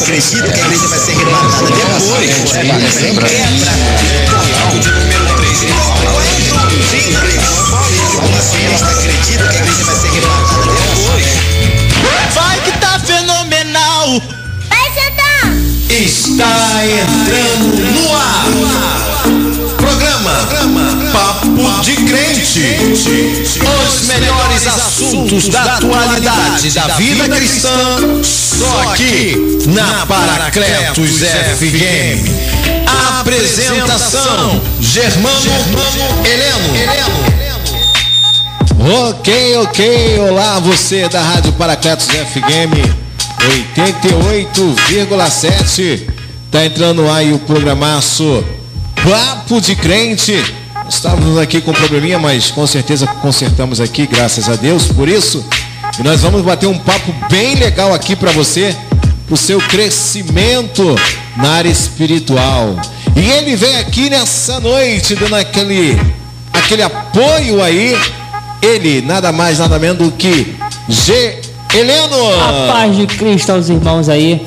acredita que a igreja vai ser arrebatada depois? Acredita que a igreja vai ser arrebatada depois? Vai que tá fenomenal! Vai, Santão! Está entrando no ar. Programa Papo de Crente. Os melhores assuntos da atualidade da vida cristã, só aqui na Paracletos FM. Apresentação: Germano Heleno. Ok, olá você da Rádio Paracletos FM 88,7. Tá entrando aí o programaço Papo de Crente. Estávamos aqui com um probleminha, mas com certeza consertamos aqui, graças a Deus por isso. E nós vamos bater um papo bem legal aqui para você, pro seu crescimento na área espiritual. E ele vem aqui nessa noite dando aquele apoio aí. Ele, nada mais, nada menos do que G. Heleno. A paz de Cristo aos irmãos aí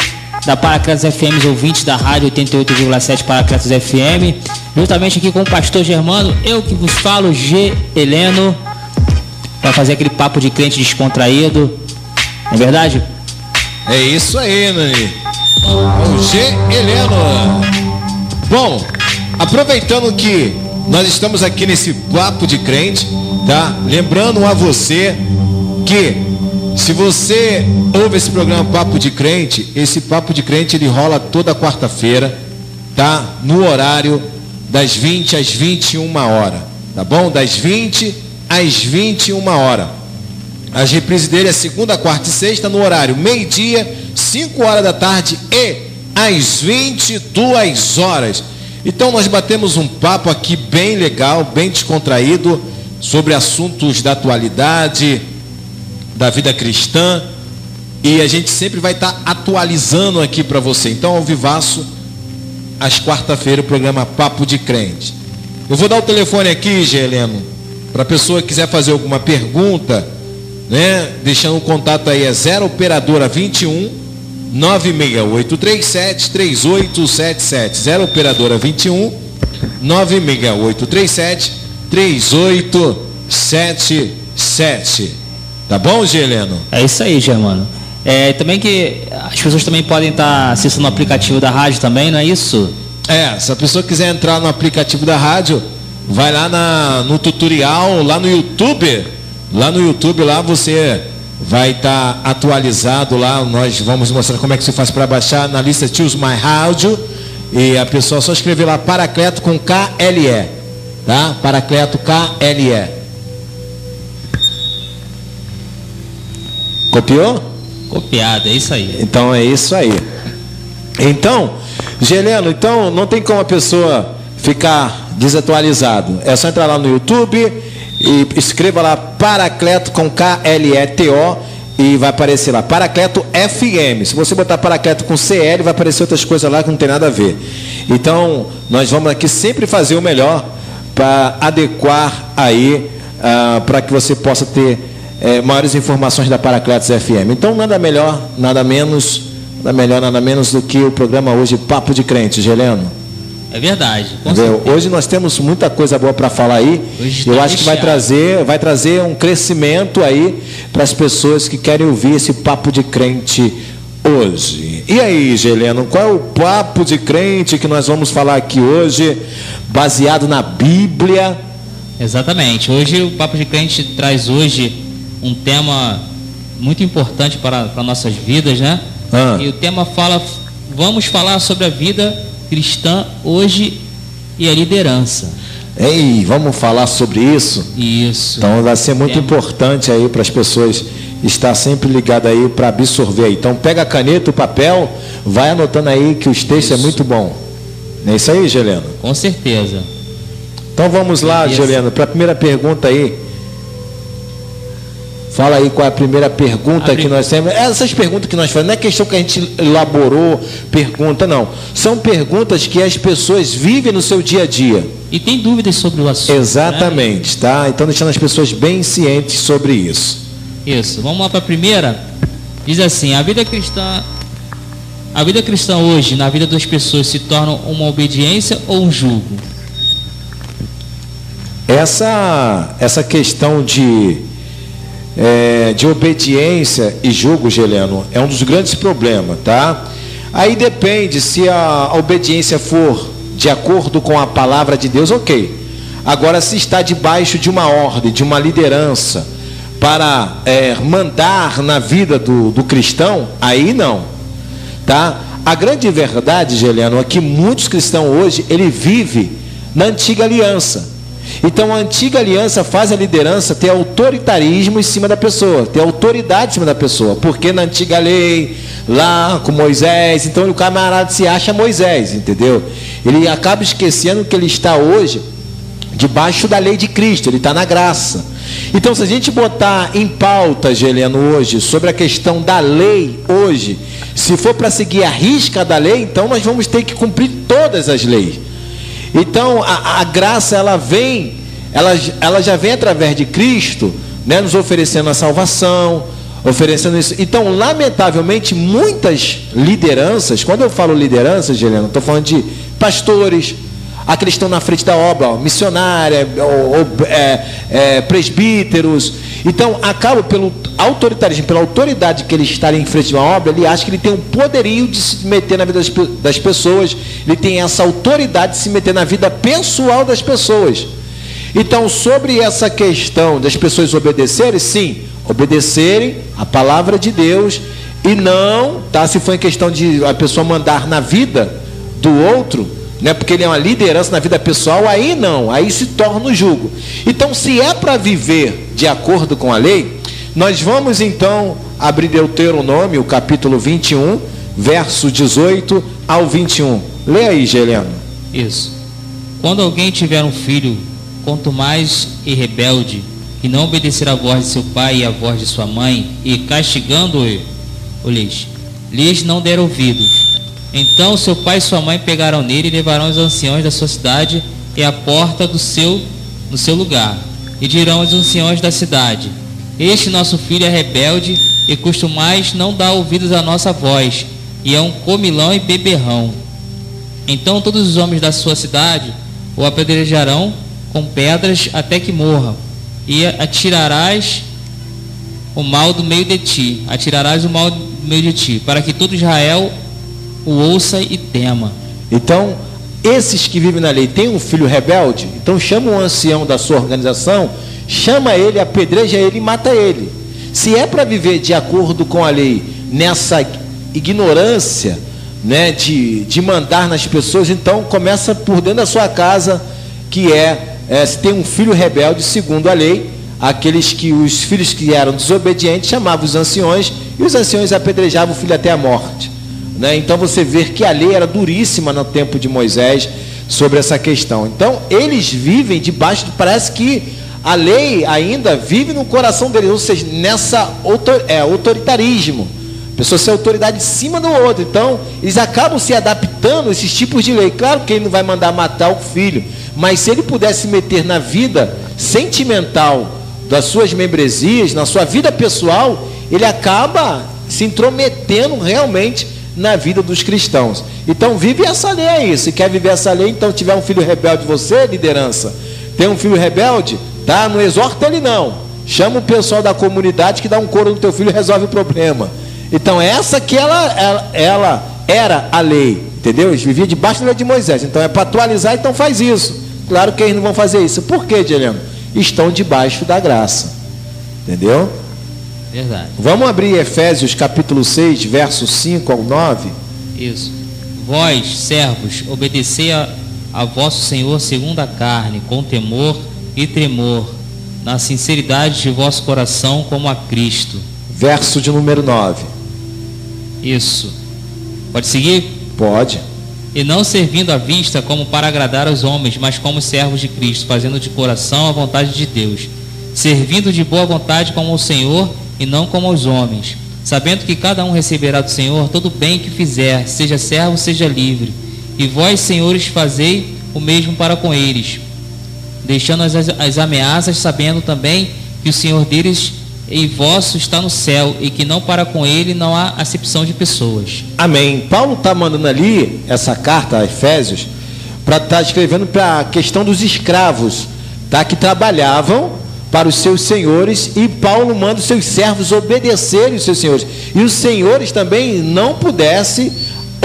da Paracletos FM, os ouvintes da rádio 88,7 Paracletos FM. Juntamente aqui com o pastor Germano, eu que vos falo, G. Heleno, para fazer aquele papo de crente descontraído. Não é verdade? É isso aí, Nani. O G. Heleno. Bom, aproveitando que nós estamos aqui nesse papo de crente, tá? Lembrando a você que se você ouve esse programa Papo de Crente, esse Papo de Crente ele rola toda quarta-feira, tá? No horário das 20 às 21 horas, tá bom? Das 20 às 21 horas. As reprises dele é segunda, quarta e sexta no horário meio-dia, 5 horas da tarde e às 22 horas. Então nós batemos um papo aqui bem legal, bem descontraído, sobre assuntos da atualidade, da vida cristã, e a gente sempre vai estar atualizando aqui para você. Então, ao vivaço, às quarta-feiras, o programa Papo de Crente. Eu vou dar o telefone aqui, Heleno, para a pessoa que quiser fazer alguma pergunta, né? Deixando o contato aí, é 0 operadora 21 96837 3877. 0 operadora 21 96837 3877. Tá bom, Heleno? É isso aí, Germano. Também que as pessoas também podem estar acessando o aplicativo da rádio também, não é isso? Se a pessoa quiser entrar no aplicativo da rádio, vai lá no tutorial, lá no YouTube. Lá no YouTube, lá você vai estar atualizado lá. Nós vamos mostrar como é que se faz para baixar na lista Choose My Rádio. E a pessoa só escrever lá Paracleto com KLE. Tá? Paracleto KLE. Copiou? Copiado, é isso aí. Então é isso aí. Então, Heleno, então não tem como a pessoa ficar desatualizado. É só entrar lá no YouTube e escreva lá Paracleto com KLETO e vai aparecer lá Paracleto FM. Se você botar Paracleto com CL, vai aparecer outras coisas lá que não tem nada a ver. Então, nós vamos aqui sempre fazer o melhor para adequar aí, para que você possa ter maiores informações da Paracletos FM. Então, nada melhor, nada menos do que o programa hoje Papo de Crente, Heleno. É verdade. Hoje nós temos muita coisa boa para falar aí. Eu acho que vai trazer um crescimento aí para as pessoas que querem ouvir esse Papo de Crente hoje. E aí, Heleno, qual é o Papo de Crente que nós vamos falar aqui hoje, baseado na Bíblia? Exatamente. Hoje o Papo de Crente traz hoje um tema muito importante para nossas vidas, né? E o tema vamos falar sobre a vida cristã hoje e a liderança. Ei, vamos falar sobre isso? Isso. Então vai ser muito importante aí para as pessoas estar sempre ligadas aí para absorver aí. Então pega a caneta, o papel, vai anotando aí que os textos é muito bom. Não é isso aí, Heleno? Com certeza. Então vamos lá, Heleno, para a primeira pergunta aí. Fala aí qual é a primeira pergunta que nós temos. Essas perguntas que nós fazemos, não é questão que a gente elaborou, pergunta, não. São perguntas que as pessoas vivem no seu dia a dia. E tem dúvidas sobre o assunto. Exatamente, né? Tá? Então deixando as pessoas bem cientes sobre isso. Isso, vamos lá para a primeira. Diz assim, a vida cristã A vida cristã hoje, na vida das pessoas, se torna uma obediência ou um jugo? Essa questão de obediência e jugo, Geleno, é um dos grandes problemas, tá? Aí depende, se a obediência for de acordo com a palavra de Deus, ok. Agora, se está debaixo de uma ordem, de uma liderança, para mandar na vida do cristão, aí não, tá? A grande verdade, Geleno, é que muitos cristãos hoje, ele vive na antiga aliança. Então a antiga aliança faz a liderança ter autoritarismo em cima da pessoa, ter autoridade em cima da pessoa, porque na antiga lei, lá com Moisés, então o camarada se acha Moisés, entendeu? Ele acaba esquecendo que ele está hoje debaixo da lei de Cristo, ele está na graça. Então, se a gente botar em pauta, Geleno, hoje, sobre a questão da lei, hoje, se for para seguir a risca da lei, então nós vamos ter que cumprir todas as leis. Então, a graça, ela já vem através de Cristo, né, nos oferecendo a salvação, oferecendo isso. Então, lamentavelmente, muitas lideranças, quando eu falo liderança, Geleno, estou falando de pastores, aqueles que estão na frente da obra, missionária, presbíteros. Então, acaba pelo autoritarismo, pela autoridade que eles estarem em frente de uma obra, ele acha que ele tem um poderio de se meter na vida das pessoas, ele tem essa autoridade de se meter na vida pessoal das pessoas. Então, sobre essa questão das pessoas obedecerem, sim, obedecerem a palavra de Deus, e não, tá, se for em questão de a pessoa mandar na vida do outro, né, porque ele é uma liderança na vida pessoal, aí não, aí se torna um jugo. Então, se é para viver de acordo com a lei, nós vamos então abrir Deuteronômio, capítulo 21, verso 18 ao 21. Lê aí, Geleno. Isso. Quando alguém tiver um filho, quanto mais e rebelde, e não obedecer à voz de seu pai e à voz de sua mãe, e castigando-lhes, lhes não der ouvidos, então seu pai e sua mãe pegarão nele e levarão os anciões da sua cidade e à porta no seu lugar, e dirão aos anciões da cidade: este nosso filho é rebelde e costumais não dá ouvidos à nossa voz, e é um comilão e beberrão. Então todos os homens da sua cidade o apedrejarão com pedras até que morra, e atirarás o mal do meio de ti, para que todo Israel o ouça e tema. Então, esses que vivem na lei têm um filho rebelde, então chama um ancião da sua organização, chama ele, apedreja ele e mata ele. Se é para viver de acordo com a lei, nessa ignorância, né, de mandar nas pessoas, então começa por dentro da sua casa, que se tem um filho rebelde, segundo a lei, os filhos que eram desobedientes chamavam os anciões, e os anciões apedrejavam o filho até a morte. Né? Então você vê que a lei era duríssima no tempo de Moisés sobre essa questão. Então eles vivem debaixo parece que a lei ainda vive no coração deles, ou seja, nessa autoritarismo, a pessoa ser autoridade em cima do outro. Então eles acabam se adaptando a esses tipos de lei. Claro que ele não vai mandar matar o filho, mas se ele pudesse meter na vida sentimental das suas membresias, na sua vida pessoal, ele acaba se intrometendo realmente na vida dos cristãos. Então vive essa lei aí. Se quer viver essa lei, então tiver um filho rebelde, você, liderança, tem um filho rebelde, tá? Não exorta ele não, chama o pessoal da comunidade que dá um couro no teu filho e resolve o problema. Então essa que ela era a lei, entendeu? Eles viviam debaixo da lei de Moisés. Então é para atualizar, então faz isso. Claro que eles não vão fazer isso. Por quê, Geleno? Estão debaixo da graça, entendeu? Verdade. Vamos abrir Efésios capítulo 6, versos 5 ao 9. Isso. Vós, servos, obedecei a vosso Senhor segundo a carne, com temor e tremor, na sinceridade de vosso coração, como a Cristo. Verso de número 9. Isso. Pode seguir? Pode. E não servindo à vista como para agradar aos homens, mas como servos de Cristo, fazendo de coração a vontade de Deus, servindo de boa vontade como ao Senhor e não como aos homens, sabendo que cada um receberá do Senhor todo o bem que fizer, seja servo, seja livre. E vós, senhores, fazei o mesmo para com eles, deixando as ameaças, sabendo também que o Senhor deles e vosso está no céu, e que não para com ele não há acepção de pessoas. Amém. Paulo está mandando ali essa carta a Efésios para estar escrevendo para a questão dos escravos, tá? Que trabalhavam para os seus senhores, e Paulo manda os seus servos obedecerem os seus senhores, e os senhores também não pudessem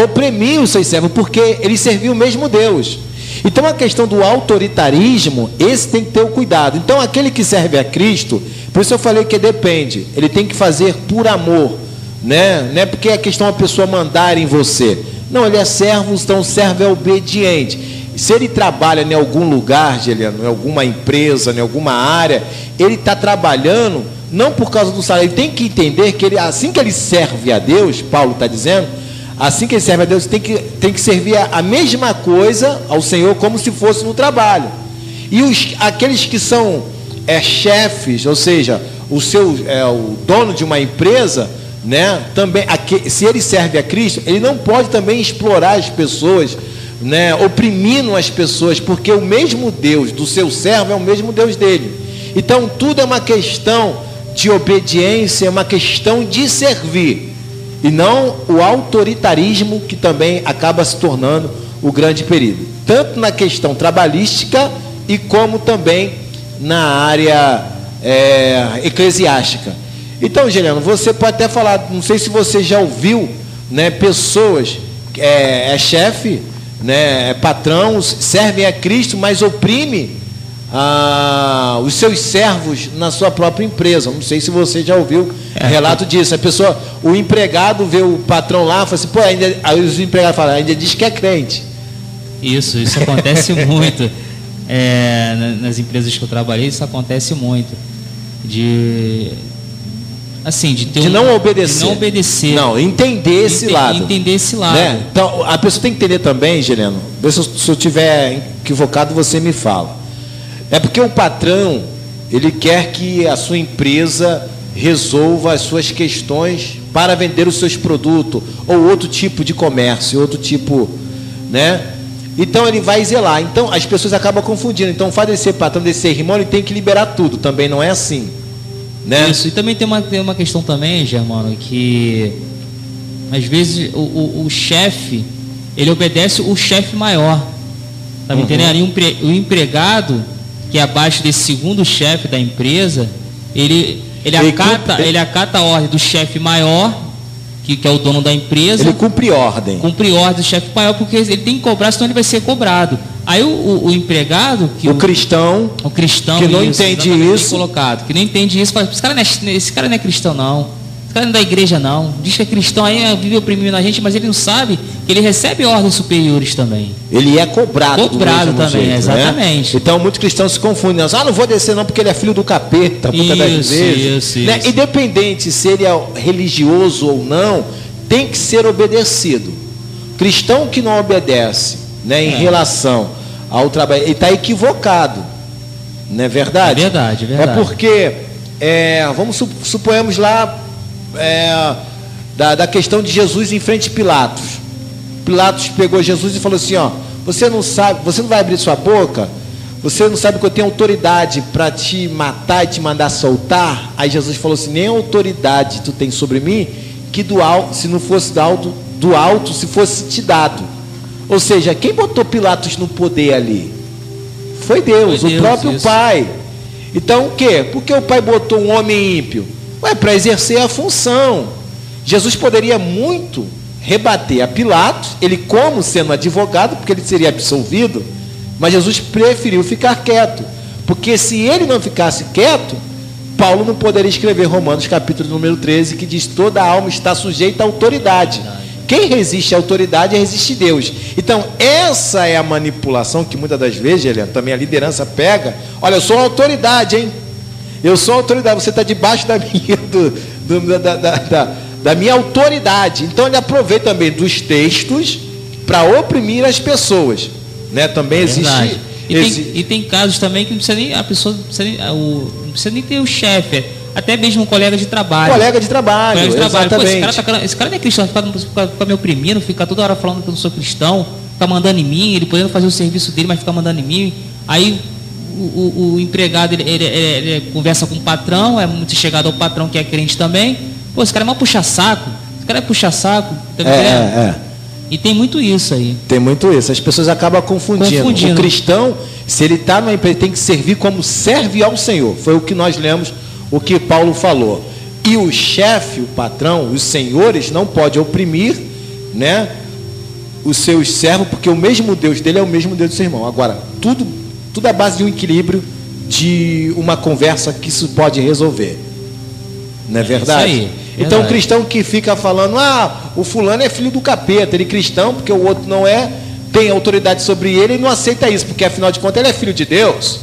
oprimir os seus servos, porque eles serviam o mesmo Deus. Então a questão do autoritarismo, esse tem que ter o cuidado. Então aquele que serve a Cristo, por isso eu falei que depende, ele tem que fazer por amor, né? Não é porque é questão a pessoa mandar em você, não, ele é servo, então o servo é obediente. Se ele trabalha em algum lugar, Geliano, em alguma empresa, em alguma área, ele está trabalhando não por causa do salário. Ele tem que entender que ele, assim que ele serve a Deus, Paulo está dizendo, assim que ele serve a Deus, tem que servir a mesma coisa ao Senhor como se fosse no trabalho. E aqueles que são chefes, ou seja, o dono de uma empresa, né, também, se ele serve a Cristo, ele não pode também explorar as pessoas, né, oprimindo as pessoas, porque o mesmo Deus do seu servo é o mesmo Deus dele. Então tudo é uma questão de obediência, é uma questão de servir, e não o autoritarismo, que também acaba se tornando o grande perigo, tanto na questão trabalhística e como também na área eclesiástica. Então, Geliano, você pode até falar, não sei se você já ouviu, né, pessoas, chefe, né, patrões, servem a Cristo, mas oprime os seus servos na sua própria empresa. Não sei se você já ouviu relato disso. A pessoa, o empregado vê o patrão lá, fala assim, pô, aí os empregados falam, ainda diz que é crente. Isso acontece muito. Nas empresas que eu trabalhei, isso acontece muito. De não obedecer. Não, entender esse lado. Entender esse lado. Né? Então, a pessoa tem que entender também, Geliano, se eu estiver equivocado, você me fala. É porque o patrão, ele quer que a sua empresa resolva as suas questões para vender os seus produtos, ou outro tipo de comércio, outro tipo, né? Então ele vai zelar. Então as pessoas acabam confundindo. Então o fato de ser patrão, de ser irmão, ele tem que liberar tudo. Também não é assim, né? Isso. E também tem uma questão também, Germano, que às vezes o chefe, ele obedece o chefe maior. Tá me entendendo? O empregado, que é abaixo desse segundo chefe da empresa, ele acata a ordem do chefe maior, que é o dono da empresa. Ele cumpre ordem. Cumpre ordem do chefe maior, porque ele tem que cobrar, senão ele vai ser cobrado. Aí o empregado... O cristão que não entende isso. Colocado, que não entende isso, fala, esse cara não é cristão, não. Esse cara não é da igreja, não. Diz que é cristão, aí vive oprimindo a gente, mas ele não sabe que ele recebe ordens superiores também. Ele é cobrado também, jeito, Né? exatamente. Então muitos cristãos se confundem. Não vou descer não, porque ele é filho do capeta, muitas das vezes. Né? Isso. Independente se ele é religioso ou não, tem que ser obedecido. Cristão que não obedece, né, em relação ao trabalho, ele está equivocado. Não é verdade? É verdade. É porque, suponhamos lá, da questão de Jesus em frente a Pilatos. Pilatos pegou Jesus e falou assim, você não vai abrir sua boca? Você não sabe que eu tenho autoridade para te matar e te mandar soltar? Aí Jesus falou assim, nem autoridade tu tem sobre mim, que do alto, se não fosse do alto, se fosse te dado. Ou seja, quem botou Pilatos no poder ali? Foi Deus, o próprio Pai. Então o quê? Por que o Pai botou um homem ímpio? Para exercer a função. Jesus poderia muito rebater a Pilatos, ele como sendo advogado, porque ele seria absolvido, mas Jesus preferiu ficar quieto, porque se ele não ficasse quieto, Paulo não poderia escrever Romanos capítulo número 13, que diz, toda alma está sujeita à autoridade. Quem resiste à autoridade resiste a Deus. Então essa é a manipulação que muitas das vezes, Eliane, também a liderança pega. Olha, eu sou autoridade, hein? Eu sou autoridade, você está debaixo da minha autoridade. Então ele aproveita também dos textos para oprimir as pessoas, né? Também existe. E tem casos também que não precisa nem a pessoa, não precisa nem ter o chefe, até mesmo um colega de trabalho. Exatamente. Pô, esse cara não é cristão, fica me oprimindo, fica toda hora falando que eu não sou cristão, fica mandando em mim, ele podendo fazer o serviço dele, mas fica mandando em mim. Aí o empregado ele conversa com o patrão, é muito chegado ao patrão que é crente também. Pô, esse cara é mó puxa-saco. Esse cara é puxa-saco. Tá vendo? E tem muito isso aí. Tem muito isso. As pessoas acabam confundindo. O cristão, se ele está numa empresa, tem que servir como serve ao Senhor. Foi o que nós lemos, o que Paulo falou. E o chefe, o patrão, os senhores não pode oprimir, né, os seus servos, porque o mesmo Deus dele é o mesmo Deus do seu irmão. Agora, tudo à base de um equilíbrio, de uma conversa que isso pode resolver. Não é verdade? Isso aí, então o cristão que fica falando, o fulano é filho do capeta, ele é cristão porque o outro não é, tem autoridade sobre ele e não aceita isso, porque afinal de contas ele é filho de Deus.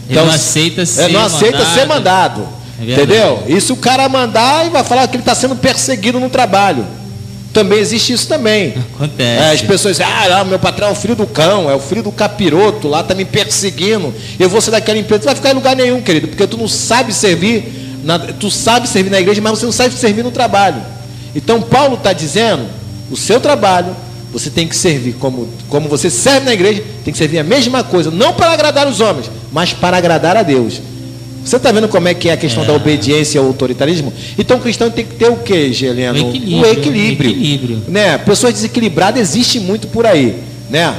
Então, ele não aceita ser mandado. Entendeu? E se o cara mandar e vai falar que ele está sendo perseguido no trabalho, também existe isso também. Acontece. As pessoas dizem, meu patrão é o filho do cão, é o filho do capiroto, lá está me perseguindo, eu vou ser daquela empresa. Tu vai ficar em lugar nenhum, querido, porque tu não sabe servir, tu sabe servir na igreja, mas você não sabe servir no trabalho. Então Paulo está dizendo, o seu trabalho, você tem que servir como você serve na igreja, tem que servir a mesma coisa, não para agradar os homens, mas para agradar a Deus. Você está vendo como é que é a questão da obediência ao autoritarismo? Então o cristão tem que ter o quê, Geliano? O equilíbrio. Né? Pessoas desequilibradas existem muito por aí. Né?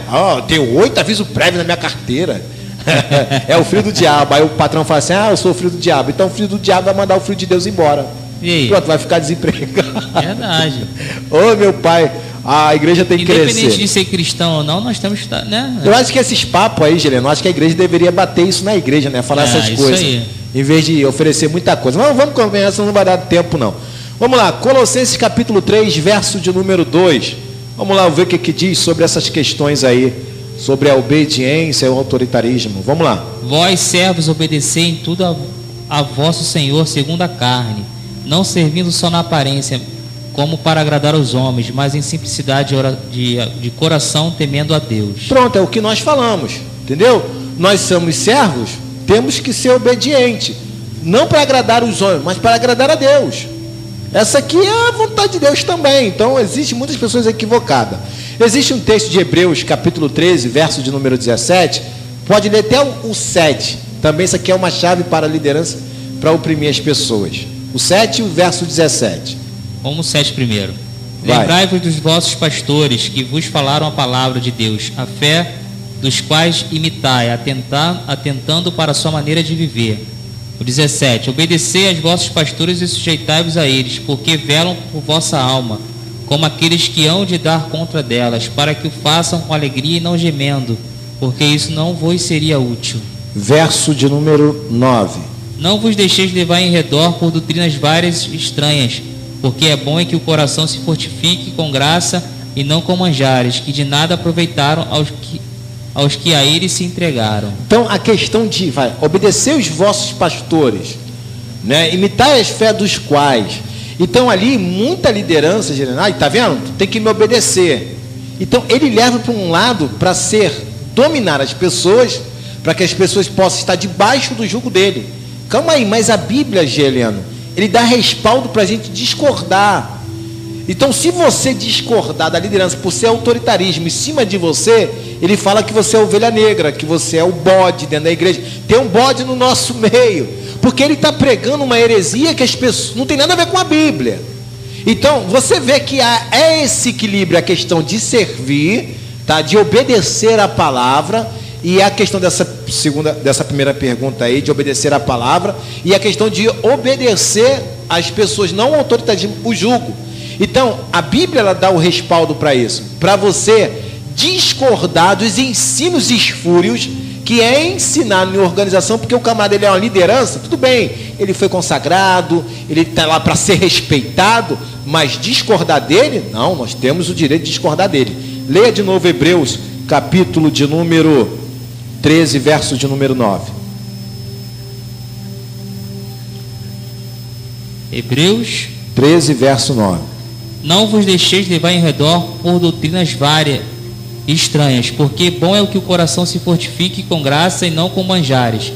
Tenho 8 avisos prévios na minha carteira. É o filho do diabo. Aí o patrão fala assim, eu sou o filho do diabo. Então o filho do diabo vai mandar o filho de Deus embora. E aí? Pronto, vai ficar desempregado. Verdade. Ô meu pai, a igreja tem que crescer. Independente de ser cristão ou não, nós temos que estar, né? Eu acho que esses papos aí, Geliano, eu acho que a igreja deveria bater isso na igreja, né? Falar essas coisas. Aí. Em vez de oferecer muita coisa. Mas vamos conversar, não vai dar tempo não. Vamos lá, Colossenses capítulo 3, verso de número 2. Vamos lá ver o que diz sobre essas questões aí, sobre a obediência e o autoritarismo. Vamos lá. Vós, servos, obedecei em tudo a vosso Senhor segundo a carne, não servindo só na aparência, como para agradar os homens, mas em simplicidade de coração, temendo a Deus. Pronto, é o que nós falamos, entendeu? Nós somos servos, temos que ser obedientes, não para agradar os homens, mas para agradar a Deus. Essa aqui é a vontade de Deus também. Então, existem muitas pessoas equivocadas. Existe um texto de Hebreus, capítulo 13, verso de número 17. Pode ler até o 7. Também isso aqui é uma chave para a liderança, para oprimir as pessoas. O 7 e o verso 17. Vamos o 7 primeiro. Lembrai-vos dos vossos pastores, que vos falaram a palavra de Deus, a fé dos quais imitai, atentando para a sua maneira de viver. O 17. Obedecei aos vossos pastores e sujeitai-vos a eles, porque velam por vossa alma, como aqueles que hão de dar contra delas, para que o façam com alegria e não gemendo, porque isso não vos seria útil. Verso de número 9. Não vos deixeis levar em redor por doutrinas várias e estranhas, porque é bom que o coração se fortifique com graça e não com manjares, que de nada aproveitaram aos que a eles se entregaram. Então a questão de obedecer os vossos pastores, né? Imitai as fé dos quais. Então ali muita liderança, tá vendo? Tu tem que me obedecer. Então ele leva para um lado para dominar as pessoas, para que as pessoas possam estar debaixo do jugo dele. Calma aí, mas a Bíblia, Geliano, ele dá respaldo para a gente discordar. Então, se você discordar da liderança por ser autoritarismo em cima de você, ele fala que você é ovelha negra, que você é o bode dentro da igreja. Tem um bode no nosso meio, porque ele está pregando uma heresia que as pessoas não tem nada a ver com a Bíblia. Então, você vê que é esse equilíbrio, a questão de servir, tá? De obedecer a palavra, e a questão dessa primeira pergunta aí, de obedecer a palavra, e a questão de obedecer às pessoas, não ao autoritarismo, o jugo. Então, a Bíblia ela dá o respaldo para isso, para você discordar dos ensinos espúrios, que é ensinar em organização, porque o camarada ele é uma liderança, tudo bem, ele foi consagrado, ele está lá para ser respeitado, mas discordar dele, não, nós temos o direito de discordar dele. Leia de novo Hebreus, capítulo de número 13, verso de número 9. Hebreus 13, verso 9. Não vos deixeis levar em redor por doutrinas várias e estranhas, porque bom é o que o coração se fortifique com graça e não com manjares,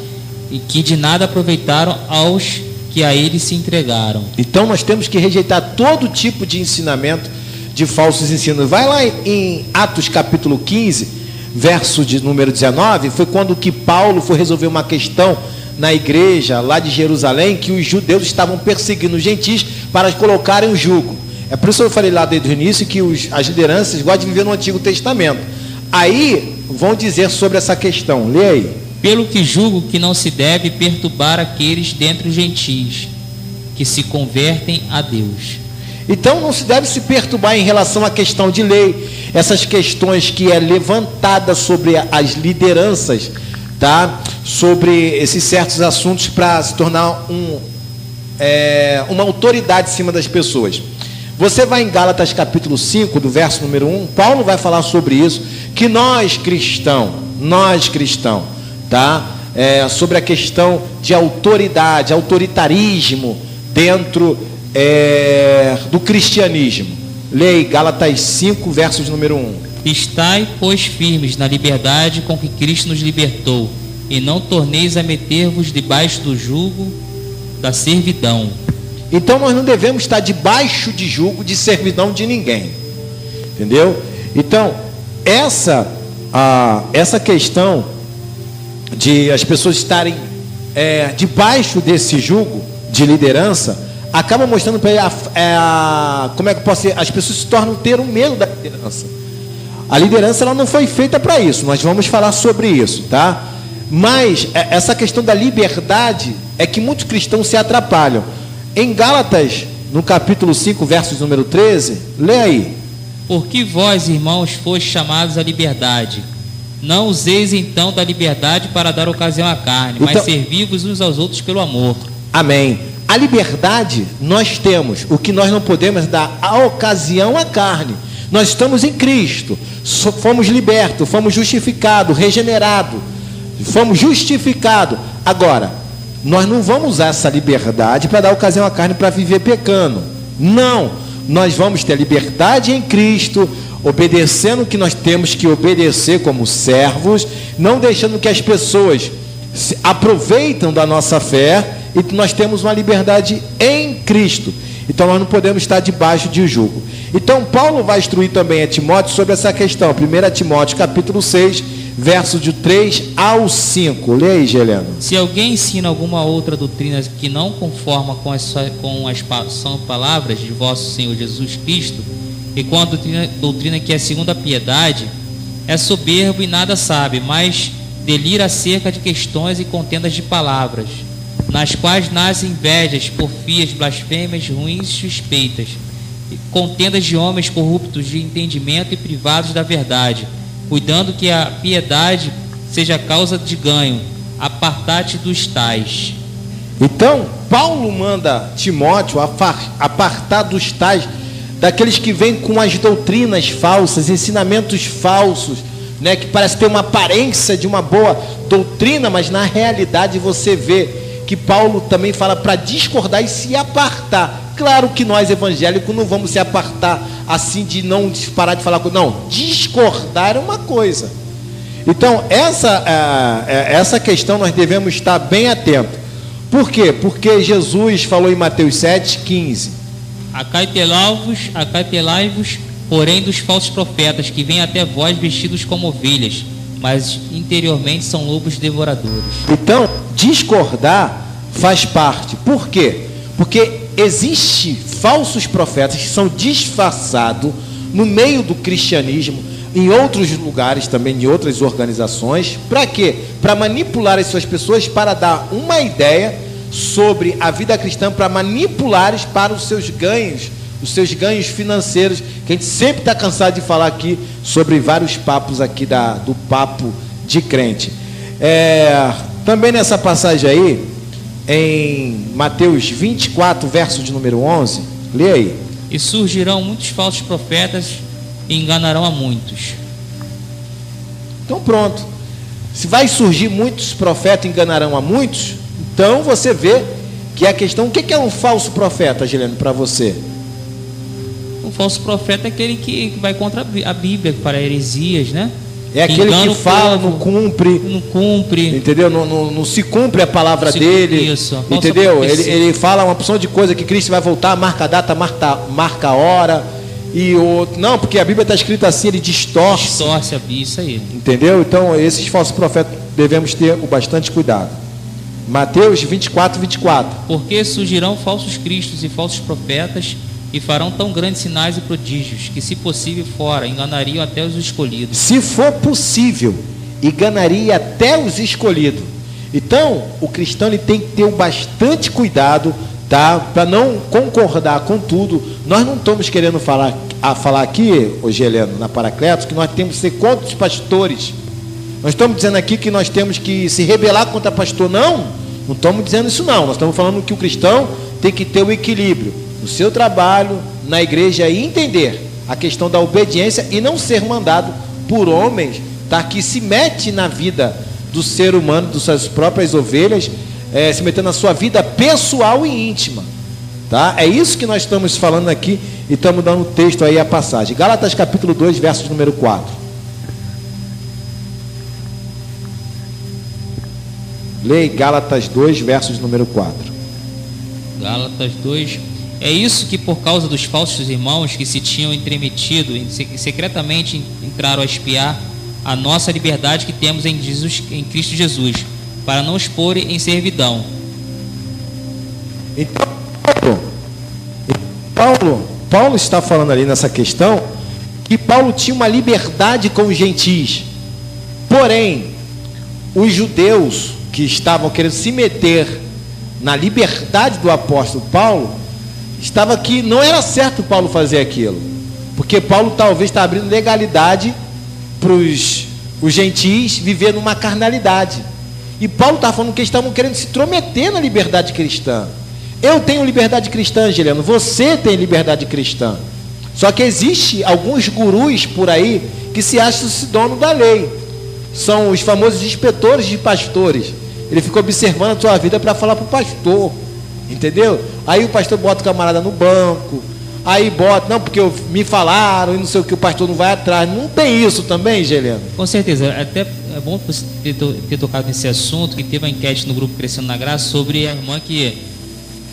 e que de nada aproveitaram aos que a eles se entregaram. Então nós temos que rejeitar todo tipo de ensinamento, de falsos ensinos. Vai lá em Atos capítulo 15, verso de número 19, foi quando que Paulo foi resolver uma questão na igreja lá de Jerusalém, que os judeus estavam perseguindo os gentis para colocarem o jugo. É por isso que eu falei lá desde o início que as lideranças gostam de viver no Antigo Testamento. Aí vão dizer sobre essa questão. Lê aí. Pelo que julgo que não se deve perturbar aqueles dentre os gentis que se convertem a Deus. Então não se deve se perturbar em relação à questão de lei, essas questões que é levantada sobre as lideranças, tá? Sobre esses certos assuntos para se tornar uma autoridade em cima das pessoas. Você vai em Gálatas capítulo 5, do verso número 1, Paulo vai falar sobre isso, que nós cristãos, tá? Sobre a questão de autoridade, autoritarismo dentro do cristianismo. Leia Gálatas 5, versos número 1. Estai, pois, firmes na liberdade com que Cristo nos libertou, e não torneis a meter-vos debaixo do jugo da servidão. Então nós não devemos estar debaixo de jugo de servidão de ninguém, entendeu? Então essa questão de as pessoas estarem debaixo desse jugo de liderança acaba mostrando para ele como é que pode ser, as pessoas se tornam ter um medo da liderança. A liderança ela não foi feita para isso, nós vamos falar sobre isso, tá? Mas essa questão da liberdade é que muitos cristãos se atrapalham. Em Gálatas, no capítulo 5, versos número 13, lê aí. Porque vós, irmãos, fostes chamados à liberdade. Não useis então da liberdade para dar ocasião à carne, mas servi-vos uns aos outros pelo amor. Amém. A liberdade nós temos, o que nós não podemos dar a ocasião à carne. Nós estamos em Cristo, fomos libertos, fomos justificados, regenerados, fomos justificados. Agora, nós não vamos usar essa liberdade para dar ocasião à carne para viver pecando. Não, nós vamos ter liberdade em Cristo, obedecendo o que nós temos que obedecer como servos, não deixando que as pessoas se aproveitem da nossa fé, e nós temos uma liberdade em Cristo. Então nós não podemos estar debaixo de jugo. Então Paulo vai instruir também a Timóteo sobre essa questão. 1 Timóteo capítulo 6, verso de 3 ao 5. Lê aí, Geleno. Se alguém ensina alguma outra doutrina que não conforma com as são palavras de vosso Senhor Jesus Cristo, e com a doutrina que é segundo a piedade, é soberbo e nada sabe, mas delira acerca de questões e contendas de palavras, nas quais nascem invejas, porfias, blasfêmias, ruins e suspeitas, contendas de homens corruptos de entendimento e privados da verdade, cuidando que a piedade seja causa de ganho. Apartai-te dos tais. Então, Paulo manda Timóteo apartar dos tais, daqueles que vêm com as doutrinas falsas, ensinamentos falsos, né, que parece ter uma aparência de uma boa doutrina, mas na realidade você vê que Paulo também fala para discordar e se apartar. Claro que nós evangélicos não vamos se apartar assim de não parar de falar, não, discordar é uma coisa. Então essa questão nós devemos estar bem atentos. Por quê? Porque Jesus falou em Mateus 7,15: Acautelai-vos, porém, dos falsos profetas, que vêm até vós vestidos como ovelhas, mas interiormente são lobos devoradores. Então, discordar faz parte. Por quê? Porque existem falsos profetas que são disfarçados no meio do cristianismo, em outros lugares também, em outras organizações. Para quê? Para manipular as suas pessoas, para dar uma ideia sobre a vida cristã, para manipular para os seus ganhos financeiros, que a gente sempre está cansado de falar aqui sobre vários papos aqui do papo de crente. Também nessa passagem aí, em Mateus 24, verso de número 11, lê aí. E surgirão muitos falsos profetas e enganarão a muitos. Então pronto, se vai surgir muitos profetas e enganarão a muitos, então você vê que a questão, o que é um falso profeta, Gileno, para você? Um falso profeta é aquele que vai contra a Bíblia, para heresias, né? É aquele que fala, não cumpre, entendeu? Não se cumpre a palavra dele, entendeu? Ele fala uma opção de coisa, que Cristo vai voltar, marca a data, marca a hora, e outro, não, porque a Bíblia está escrita assim, ele distorce. Distorce a Bíblia, isso aí. Entendeu? Então, esses falsos profetas devemos ter o bastante cuidado. Mateus 24:24. Porque surgirão falsos cristos e falsos profetas e farão tão grandes sinais e prodígios que, se possível fora, enganariam até os escolhidos. Se for possível, enganaria até os escolhidos. Então, o cristão ele tem que ter bastante cuidado, tá? Para não concordar com tudo. Nós não estamos querendo falar aqui, hoje, Heleno, na Paracletos, que nós temos que ser contra os pastores. Nós estamos dizendo aqui que nós temos que se rebelar contra pastor. Não estamos dizendo isso não. Nós estamos falando que o cristão tem que ter o equilíbrio no seu trabalho, na igreja, e entender a questão da obediência e não ser mandado por homens, tá? Que se mete na vida do ser humano, das suas próprias ovelhas, se metendo na sua vida pessoal e íntima, tá? É isso que nós estamos falando aqui e estamos dando o texto aí, a passagem. Gálatas capítulo 2, verso número 4. Leia Gálatas 2, versos número 4. Gálatas 2. É isso que, por causa dos falsos irmãos que se tinham entremetido e secretamente entraram a espiar a nossa liberdade que temos em Cristo Jesus, para não expor em servidão. Então, Paulo está falando ali nessa questão que Paulo tinha uma liberdade com os gentis. Porém, os judeus que estavam querendo se meter na liberdade do apóstolo Paulo, estava que não era certo Paulo fazer aquilo, porque Paulo talvez está abrindo legalidade para os gentis viver numa carnalidade. E Paulo está falando que eles estavam querendo se intrometer na liberdade cristã. Eu tenho liberdade cristã, Angeliano, você tem liberdade cristã. Só que existe alguns gurus por aí que se acham-se dono da lei. São os famosos inspetores de pastores. Ele fica observando a sua vida para falar para o pastor, entendeu? Aí o pastor bota o camarada no banco, aí bota, não, porque me falaram e não sei o que, o pastor não vai atrás. Não tem isso também, Geliano? Com certeza, até é bom você ter tocado nesse assunto, que teve uma enquete no grupo Crescendo na Graça sobre a irmã que...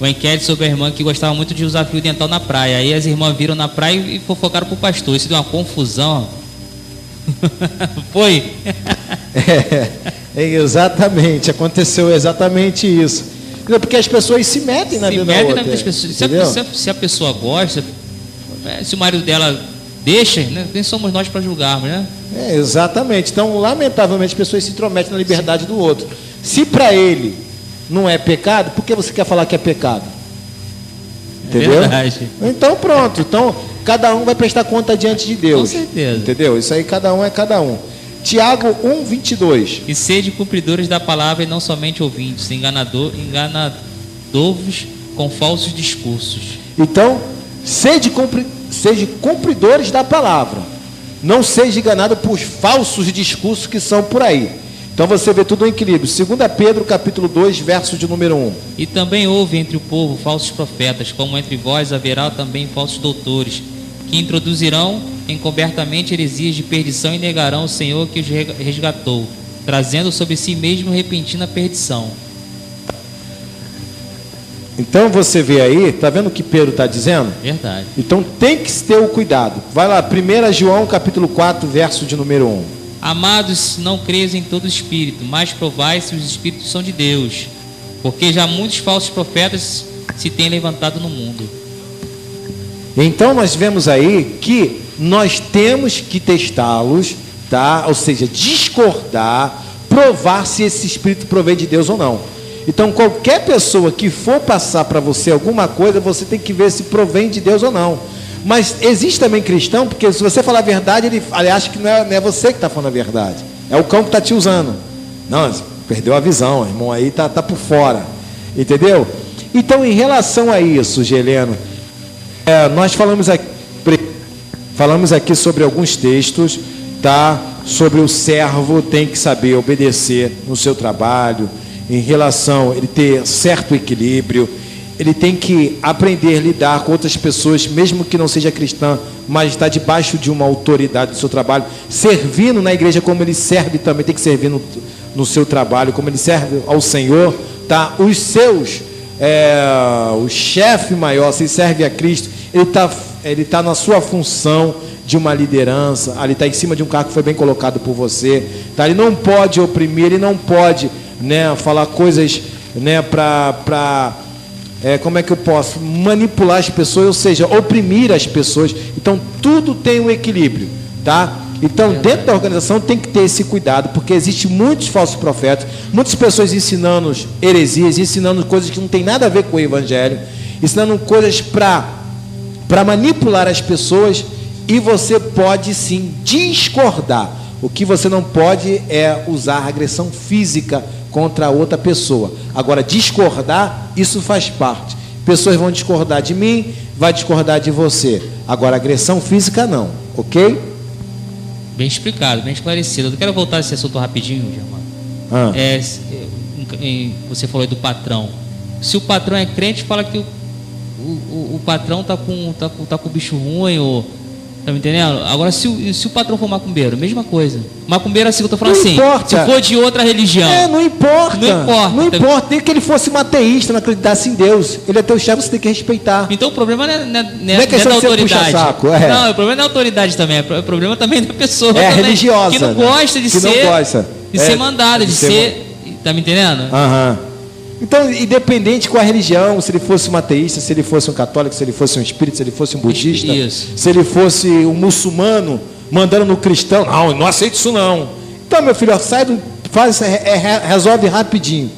Uma enquete sobre a irmã que gostava muito de usar fio dental na praia. Aí as irmãs viram na praia e fofocaram para o pastor. Isso deu uma confusão. Foi? Exatamente, aconteceu exatamente isso. Porque as pessoas se metem na vida da outra. Se a pessoa gosta, se o marido dela deixa, né, quem somos nós para julgarmos, né? Exatamente. Então, lamentavelmente, as pessoas se intrometem na liberdade do outro. Se para ele não é pecado, por que você quer falar que é pecado? Entendeu? É verdade. Então pronto. Então cada um vai prestar conta diante de Deus. Com certeza. Entendeu? Isso aí cada um é cada um. Tiago 1:22. E sede cumpridores da palavra e não somente ouvintes, enganadores com falsos discursos. Então, sede cumpridores da palavra. Não seja enganado por falsos discursos que são por aí. Então você vê tudo em equilíbrio. 2 Pedro capítulo 2, verso de número 1. E também houve entre o povo falsos profetas, como entre vós haverá também falsos doutores, que introduzirão encobertamente heresias de perdição e negarão o Senhor que os resgatou, trazendo sobre si mesmo repentina perdição. Então você vê aí, está vendo o que Pedro está dizendo? Verdade. Então tem que ter o cuidado. Vai lá, 1 João capítulo 4, verso de número 1. Amados, não creis em todo espírito, mas provai se os espíritos são de Deus, porque já muitos falsos profetas se têm levantado no mundo. Então nós vemos aí que nós temos que testá-los, tá? Ou seja, discordar, provar se esse espírito provém de Deus ou não. Então qualquer pessoa que for passar para você alguma coisa, você tem que ver se provém de Deus ou não. Mas existe também cristão, porque se você falar a verdade, ele acha que não é você que está falando a verdade. É o cão que está te usando. Não, perdeu a visão, irmão, aí tá por fora. Entendeu? Então, em relação a isso, Geleno, nós falamos aqui sobre alguns textos, tá? Sobre o servo tem que saber obedecer no seu trabalho, em relação a ele ter certo equilíbrio. Ele tem que aprender a lidar com outras pessoas, mesmo que não seja cristã, mas está debaixo de uma autoridade do seu trabalho, servindo na igreja como ele serve também, tem que servir no seu trabalho, como ele serve ao Senhor, tá? Os seus, o chefe maior, se serve a Cristo, ele está ele está na sua função de uma liderança, ele está em cima de um cargo que foi bem colocado por você, tá? Ele não pode oprimir, ele não pode, né, falar coisas, né, como é que eu posso manipular as pessoas, ou seja, oprimir as pessoas. Então tudo tem um equilíbrio, tá? Então dentro da organização tem que ter esse cuidado, porque existe muitos falsos profetas, muitas pessoas ensinando heresias, ensinando coisas que não tem nada a ver com o evangelho, ensinando coisas para manipular as pessoas, e você pode sim discordar. O que você não pode é usar agressão física contra a outra pessoa. Agora, discordar, isso faz parte. Pessoas vão discordar de mim, vai discordar de você. Agora, agressão física não, ok? Bem explicado, bem esclarecido. Eu quero voltar a esse assunto rapidinho, Germano. Você falou aí do patrão. Se o patrão é crente, fala que o patrão tá com o bicho ruim, ou tá me entendendo? Agora, se o patrão for macumbeiro, mesma coisa. Macumbeiro, assim, eu tô falando não assim, importa. Se for de outra religião. Não importa. Não Tá... importa. Nem que ele fosse um ateísta, não acreditasse em Deus. Ele é teu chefe, você tem que respeitar. Então o problema não é questão da de autoridade. Saco, Não, o problema não é da autoridade também. O problema também é da pessoa. É também, religiosa. que não gosta de ser mandada, de ser. Tá me entendendo? Então, independente com a religião, se ele fosse um ateísta, se ele fosse um católico, se ele fosse um espírita, se ele fosse um budista, se ele fosse um muçulmano, mandando no cristão, não aceito isso não. Então, meu filho, resolve rapidinho.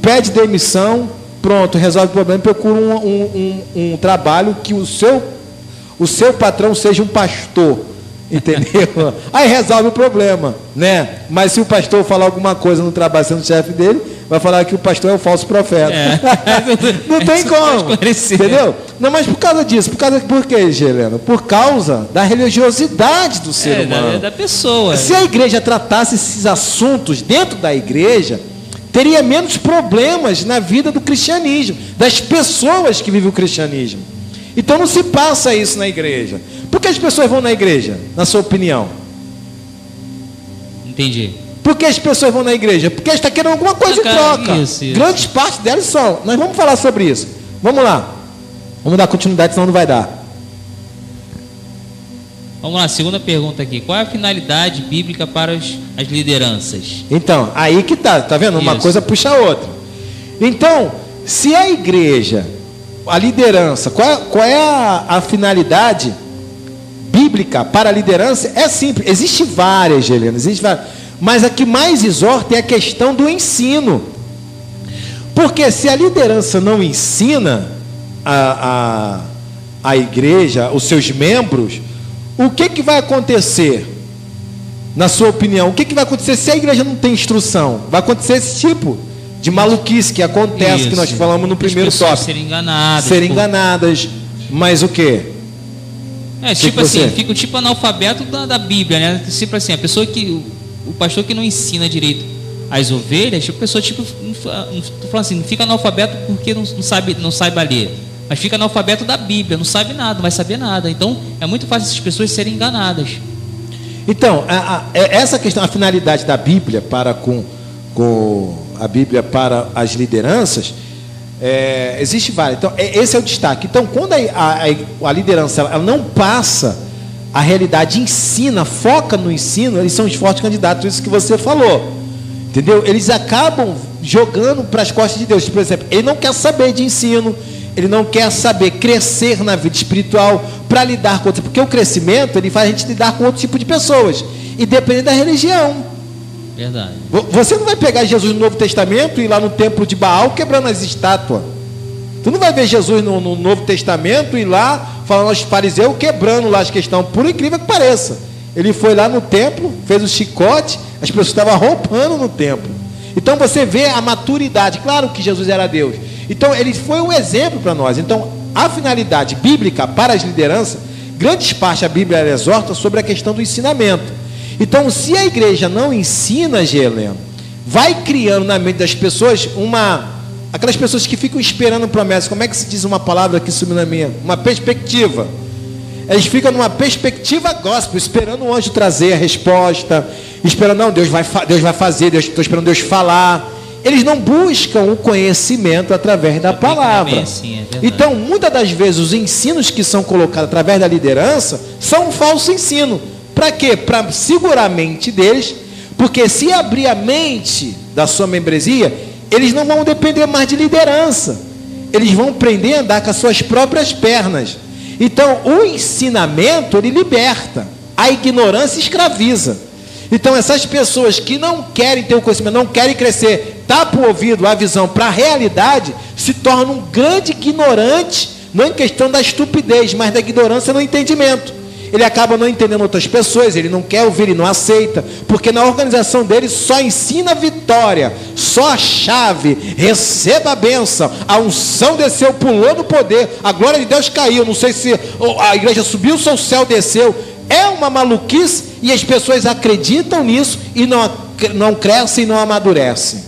Pede demissão, pronto, resolve o problema, procura um trabalho que o seu patrão seja um pastor. Entendeu? Aí resolve o problema, né? Mas se o pastor falar alguma coisa no trabalho sendo chefe dele, vai falar que o pastor é o falso profeta. Não tem como, entendeu? Não, mas por causa disso, por quê, Helena? Por causa da religiosidade do ser humano, da pessoa. Se a igreja tratasse esses assuntos dentro da igreja, teria menos problemas na vida do cristianismo, das pessoas que vivem o cristianismo. Então não se passa isso na igreja. Por que as pessoas vão na igreja, na sua opinião? Entendi. Por que as pessoas vão na igreja? Porque está querendo alguma coisa em troca. Isso. Grandes partes delas são. Nós vamos falar sobre isso. Vamos lá. Vamos dar continuidade, senão não vai dar. Vamos lá, segunda pergunta aqui. Qual é a finalidade bíblica para as lideranças? Então, aí que tá vendo? Uma coisa puxa a outra. Então, se a igreja, a liderança, qual é a finalidade bíblica para a liderança? É simples. Existe várias, Helena, existe várias. Mas a que mais exorta é a questão do ensino. Porque se a liderança não ensina a igreja, os seus membros, o que vai acontecer? Na sua opinião, o que vai acontecer se a igreja não tem instrução? Vai acontecer esse tipo de maluquice que acontece, que nós falamos no primeiro tópico. Serem enganadas. Mas o quê? Tipo assim, fica o tipo analfabeto da Bíblia, né? Tipo assim, a pessoa o pastor que não ensina direito as ovelhas, tipo, a pessoa, tipo, tô falando assim, não fica analfabeto porque não sabe ler, mas fica analfabeto da Bíblia, não sabe nada, não vai saber nada. Então, é muito fácil essas pessoas serem enganadas. Então, essa questão, a finalidade da Bíblia com a Bíblia para as lideranças, existe várias. Então, esse é o destaque. Então, quando a liderança ela não passa a realidade, ensina, foca no ensino, eles são os fortes candidatos, isso que você falou, entendeu? Eles acabam jogando para as costas de Deus. Por exemplo, ele não quer saber de ensino, ele não quer saber crescer na vida espiritual para lidar com outro, porque o crescimento ele faz a gente lidar com outro tipo de pessoas, e depende da religião. Verdade. Você não vai pegar Jesus no Novo Testamento e ir lá no templo de Baal quebrando as estátuas. Tu não vai ver Jesus no Novo Testamento e lá falando aos fariseus quebrando lá as questões, por incrível que pareça. Ele foi lá no templo, fez o chicote, as pessoas estavam roubando no templo. Então você vê a maturidade, claro que Jesus era Deus. Então ele foi um exemplo para nós. Então a finalidade bíblica para as lideranças, grandes partes da Bíblia exorta sobre a questão do ensinamento. Então se a igreja não ensina, Helena, vai criando na mente das pessoas aquelas pessoas que ficam esperando promessas. Como é que se diz uma palavra que sumiu na minha? Uma perspectiva. Eles ficam numa perspectiva gospel, esperando o anjo trazer a resposta, esperando, não, Deus vai fazer, estou esperando Deus falar. eles não buscam o conhecimento através da palavra. Assim, é verdade. Então, muitas das vezes, os ensinos que são colocados através da liderança são um falso ensino. Para quê? Para segurar a mente deles, porque se abrir a mente da sua membresia, eles não vão depender mais de liderança. Eles vão aprender a andar com as suas próprias pernas. Então, o ensinamento, ele liberta. A ignorância escraviza. Então, essas pessoas que não querem ter o conhecimento, não querem crescer, tapam o ouvido, a visão para a realidade, se tornam um grande ignorante, não em questão da estupidez, mas da ignorância no entendimento. Ele acaba não entendendo outras pessoas, ele não quer ouvir, ele não aceita, porque na organização dele só ensina a vitória, só a chave, receba a bênção, a unção desceu, pulou no poder, a glória de Deus caiu, não sei se a igreja subiu, o céu desceu. É uma maluquice e as pessoas acreditam nisso e não crescem e não amadurecem.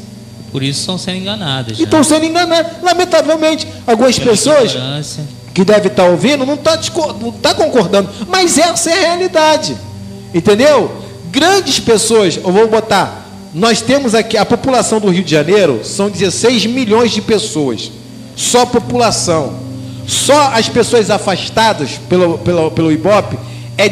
Por isso estão sendo enganadas. E estão sendo enganadas. Lamentavelmente, algumas pessoas que devem estar ouvindo não tá concordando, mas essa é a realidade. Entendeu? Grandes pessoas, eu vou botar, nós temos aqui, a população do Rio de Janeiro são 16 milhões de pessoas. Só a população. Só as pessoas afastadas pelo Ibope é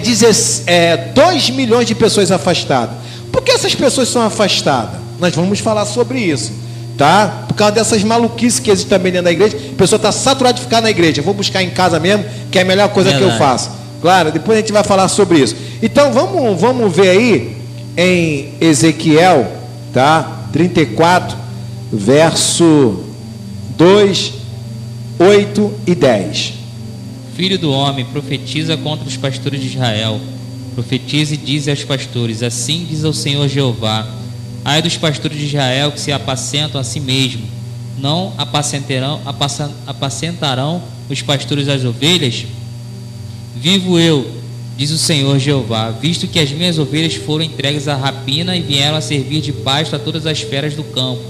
2 milhões de pessoas afastadas. Por que essas pessoas são afastadas? Nós vamos falar sobre isso, tá? Por causa dessas maluquices que existem também dentro da igreja. A pessoa está saturada de ficar na igreja. Eu vou buscar em casa mesmo, que é a melhor coisa que eu faço. Claro, depois a gente vai falar sobre isso. Então vamos ver aí em Ezequiel, tá? 34, verso 2, 8 e 10. Filho do homem, profetiza contra os pastores de Israel. Profetiza e diz aos pastores: assim diz o Senhor Jeová: ai dos pastores de Israel que se apacentam a si mesmo. Não apacentarão os pastores as ovelhas? Vivo eu, diz o Senhor Jeová, visto que as minhas ovelhas foram entregues à rapina e vieram a servir de pasto a todas as feras do campo,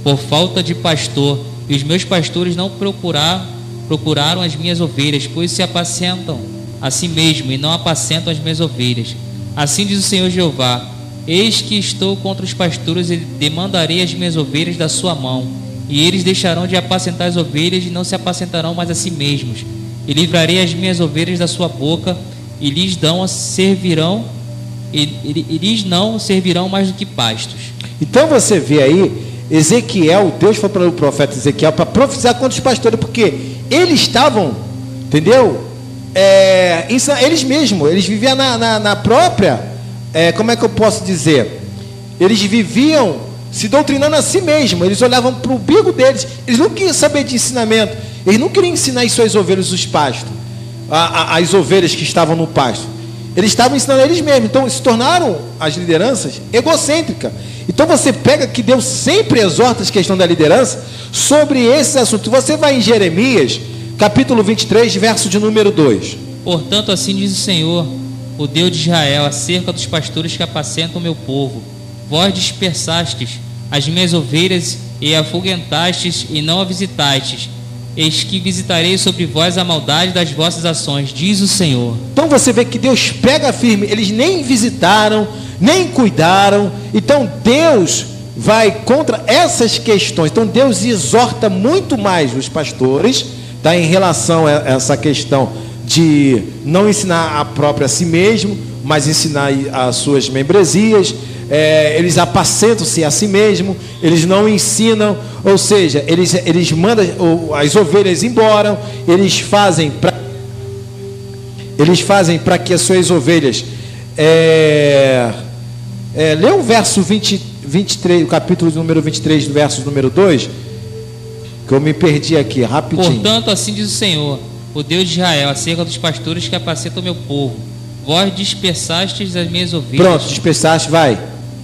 por falta de pastor, e os meus pastores não procuraram as minhas ovelhas, pois se apacentam a si mesmo e não apacentam as minhas ovelhas. Assim diz o Senhor Jeová: eis que estou contra os pastores e demandarei as minhas ovelhas da sua mão, e eles deixarão de apacentar as ovelhas e não se apacentarão mais a si mesmos, e livrarei as minhas ovelhas da sua boca, e lhes não servirão mais do que pastos. Então você vê aí, Ezequiel, Deus foi para o profeta Ezequiel para profetizar contra os pastores, porque eles estavam, entendeu? Eles mesmos, eles viviam na própria, como é que eu posso dizer? Eles viviam se doutrinando a si mesmos, eles olhavam para o umbigo deles, eles não queriam saber de ensinamento, eles não queriam ensinar as suas ovelhas os pastos, as ovelhas que estavam no pasto, eles estavam ensinando a eles mesmos, então se tornaram as lideranças egocêntricas. Então você pega que Deus sempre exorta a questão da liderança sobre esse assunto. Você vai em Jeremias, capítulo 23, verso de número 2. Portanto, assim diz o Senhor, o Deus de Israel, acerca dos pastores que apacentam o meu povo: vós dispersastes as minhas ovelhas e afugentastes e não a visitastes. Eis que visitarei sobre vós a maldade das vossas ações, diz o Senhor. Então você vê que Deus pega firme, eles nem visitaram, nem cuidaram. Então Deus vai contra essas questões. Então Deus exorta muito mais os pastores, tá, em relação a essa questão de não ensinar a própria a si mesmo, mas ensinar as suas membresias. Eles apacentam-se a si mesmo, eles não ensinam, ou seja, eles mandam as ovelhas embora, eles fazem para que as suas ovelhas lê o verso 23, o capítulo número 23, do verso número 2, que eu me perdi aqui, rapidinho. Portanto, assim diz o Senhor, o Deus de Israel, acerca dos pastores que apacentam o meu povo: vós dispersastes as minhas ovelhas. Pronto, dispersaste, vai.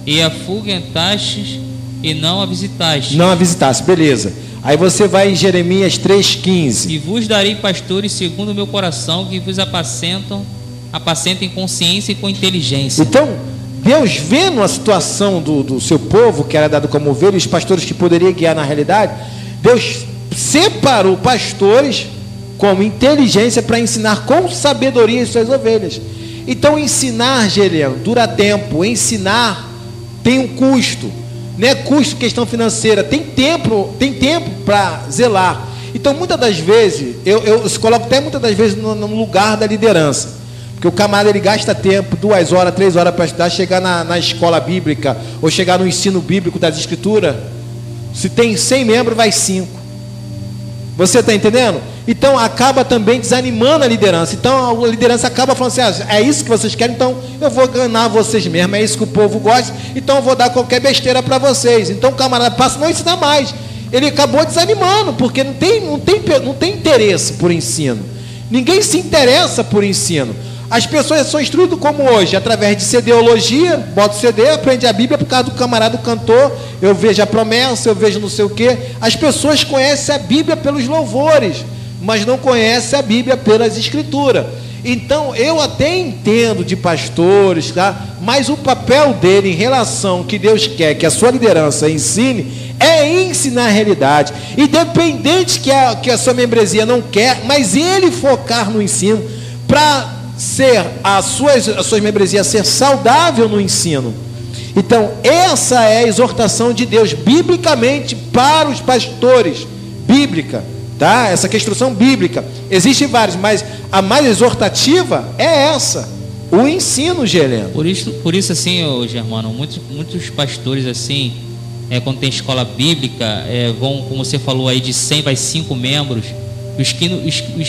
E afugentastes e não a visitastes. Não a visitaste, beleza. Aí você vai em Jeremias 3,15. E vos darei pastores segundo o meu coração, que vos apacentem com ciência e com inteligência. Então, Deus, vendo a situação do seu povo, que era dado como ovelha, e os pastores que poderiam guiar na realidade, Deus separou pastores com inteligência para ensinar com sabedoria as suas ovelhas. Então, ensinar, Geliano, dura tempo. Ensinar tem um custo. não é custo, questão financeira, tem tempo para zelar. Então, muitas das vezes, eu se coloco até muitas das vezes no lugar da liderança, porque o camarada ele gasta tempo, 2 horas, 3 horas para estudar, chegar na escola bíblica, ou chegar no ensino bíblico das escrituras. Se tem 100 membros, vai 5. Você está entendendo? Então acaba também desanimando a liderança. Então a liderança acaba falando assim: é isso que vocês querem, então eu vou enganar vocês mesmo, é isso que o povo gosta, então eu vou dar qualquer besteira para vocês. Então o camarada passa a não ensinar mais. Ele acabou desanimando, porque não tem interesse por ensino. Ninguém se interessa por ensino. As pessoas são instruídas como hoje, através de CDologia, bota o CD, aprende a Bíblia por causa do camarada, do cantor, eu vejo a promessa, eu vejo não sei o quê. As pessoas conhecem a Bíblia pelos louvores, mas não conhecem a Bíblia pelas escrituras. Então, eu até entendo de pastores, tá? Mas o papel dele em relação que Deus quer que a sua liderança ensine, é ensinar a realidade. Independente que a sua membresia não quer, mas ele focar no ensino, para ser as suas membresias ser saudável no ensino. Então, essa é a exortação de Deus, biblicamente, para os pastores, bíblica. Tá? Essa instrução bíblica, existem várias, mas a mais exortativa é essa, o ensino, Heleno. Por isso assim, Germano, muitos pastores assim, quando tem escola bíblica, vão, como você falou aí, de 100 vai 5 membros. Os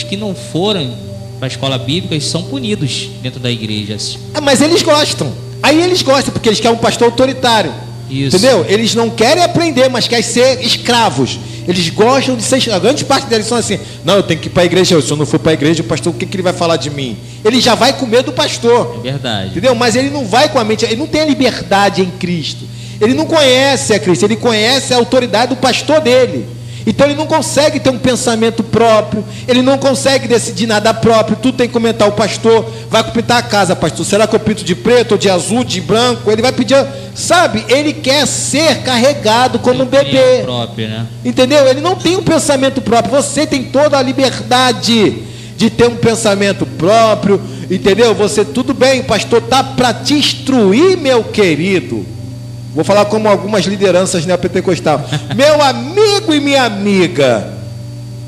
que não foram para a escola bíblica, eles são punidos dentro da igreja. Mas eles gostam, aí eles gostam, porque eles querem um pastor autoritário. Isso. Entendeu? Eles não querem aprender, mas querem ser escravos. Eles gostam de ser. A grande parte deles são assim: não, eu tenho que ir para a igreja. Se eu não for para a igreja, o pastor, o que ele vai falar de mim? Ele já vai com medo do pastor. É verdade. Entendeu? Mas ele não vai com a mente, ele não tem a liberdade em Cristo. Ele não conhece a Cristo, ele conhece a autoridade do pastor dele. Então ele não consegue ter um pensamento próprio, ele não consegue decidir nada próprio. Tudo tem que comentar. O pastor vai pintar a casa, pastor, será que eu pinto de preto, ou de azul, de branco? Ele vai pedir, sabe? Ele quer ser carregado como um bebê próprio, né? Entendeu? Ele não tem um pensamento próprio. Você tem toda a liberdade de ter um pensamento próprio, entendeu? Você, tudo bem, o pastor está para te instruir, meu querido. Vou falar como algumas lideranças neopentecostais. Meu amigo e minha amiga,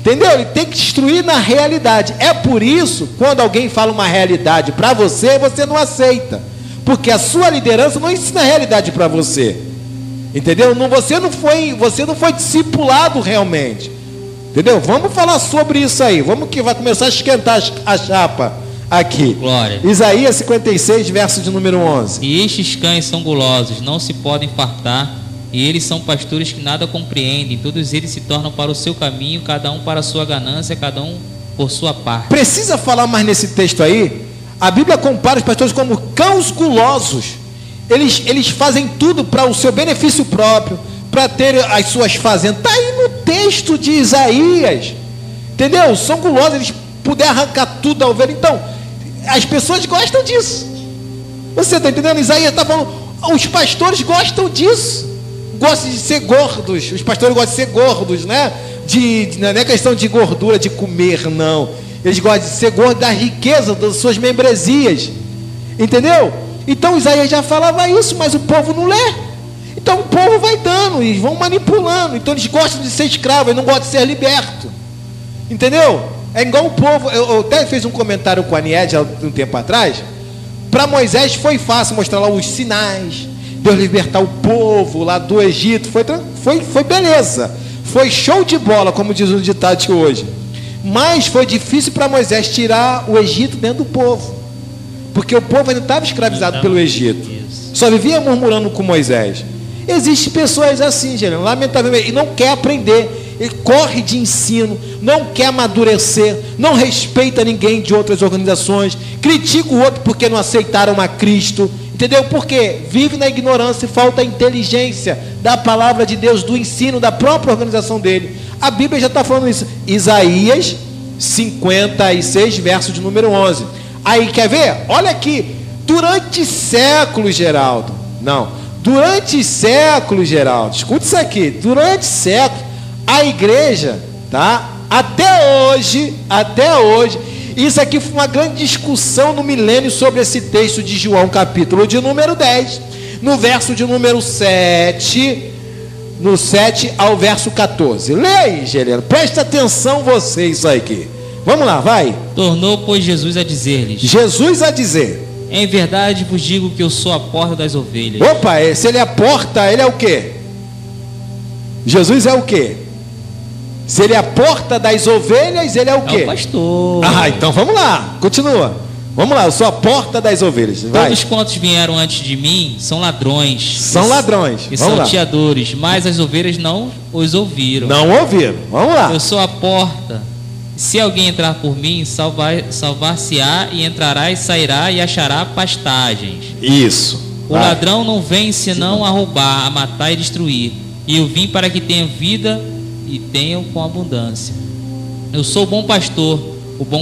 entendeu? Ele tem que te instruir na realidade. É por isso, quando alguém fala uma realidade para você, você não aceita, porque a sua liderança não ensina a realidade para você. Entendeu? Você não foi discipulado realmente. Entendeu? Vamos falar sobre isso aí. Vamos que vai começar a esquentar a chapa aqui. Glória. Isaías 56, verso de número 11. E estes cães são gulosos, não se podem fartar, e eles são pastores que nada compreendem. Todos eles se tornam para o seu caminho, cada um para a sua ganância, cada um por sua parte. Precisa falar mais nesse texto aí? A Bíblia compara os pastores como cães gulosos. Eles fazem tudo para o seu benefício próprio, para ter as suas fazendas. Está aí no texto de Isaías. Entendeu? São gulosos, eles puderem arrancar tudo da ovelha. Então, as pessoas gostam disso. Você está entendendo? Isaías está falando, os pastores gostam disso. Gostam de ser gordos. Os pastores gostam de ser gordos, né? Não é questão de gordura, de comer, não. Eles gostam de ser gordos da riqueza das suas membresias. Entendeu? Então Isaías já falava isso, mas o povo não lê. Então o povo vai dando e vão manipulando. Então eles gostam de ser escravos, eles não gostam de ser liberto. Entendeu? É igual o povo. Eu até fiz um comentário com a Nied há um tempo atrás. Para Moisés foi fácil mostrar lá os sinais, Deus libertar o povo lá do Egito. Foi beleza. Foi show de bola, como diz o ditado de hoje. Mas foi difícil para Moisés tirar o Egito dentro do povo, porque o povo ainda estava escravizado pelo Egito. Só vivia murmurando com Moisés. Existem pessoas assim, gente, lamentavelmente, e não quer aprender. Ele corre de ensino, não quer amadurecer, não respeita ninguém de outras organizações, critica o outro porque não aceitaram a Cristo, entendeu? Porque vive na ignorância e falta inteligência da palavra de Deus, do ensino da própria organização dele. A Bíblia já está falando isso. Isaías 56, verso de número 11. Aí, quer ver? Olha aqui. Durante séculos, Geraldo. Escuta isso aqui. Durante séculos, a igreja, tá? Até hoje, isso aqui foi uma grande discussão no milênio sobre esse texto de João, capítulo de número 10. no verso de número 7, no 7 ao verso 14. Lê aí, Geleno, presta atenção vocês aqui. Vamos lá, vai. Tornou, pois, Jesus a dizer-lhes: Jesus a dizer: em verdade vos digo que eu sou a porta das ovelhas. opa, se ele é a porta, ele é o quê? Jesus é o quê? Se ele é a porta das ovelhas, ele é o É quê? o pastor. Ah, então vamos lá, continua. Vamos lá, eu sou a porta das ovelhas. Vai. Todos quantos vieram antes de mim são ladrões. São ladrões. E Vamos lá. salteadores, mas as ovelhas não os ouviram. Não ouviram. Vamos lá. Eu sou a porta. Se alguém entrar por mim, salvar-se-á e entrará e sairá e achará pastagens. Isso. O ladrão não vem senão a roubar, a matar e destruir. E eu vim para que tenham vida e tenham com abundância. Eu sou o bom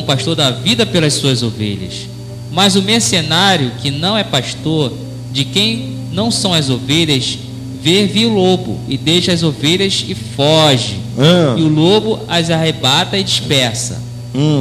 pastor dá vida pelas suas ovelhas. Mas o mercenário, que não é pastor, de quem não são as ovelhas, viu o lobo e deixa as ovelhas e foge. E o lobo as arrebata e dispersa.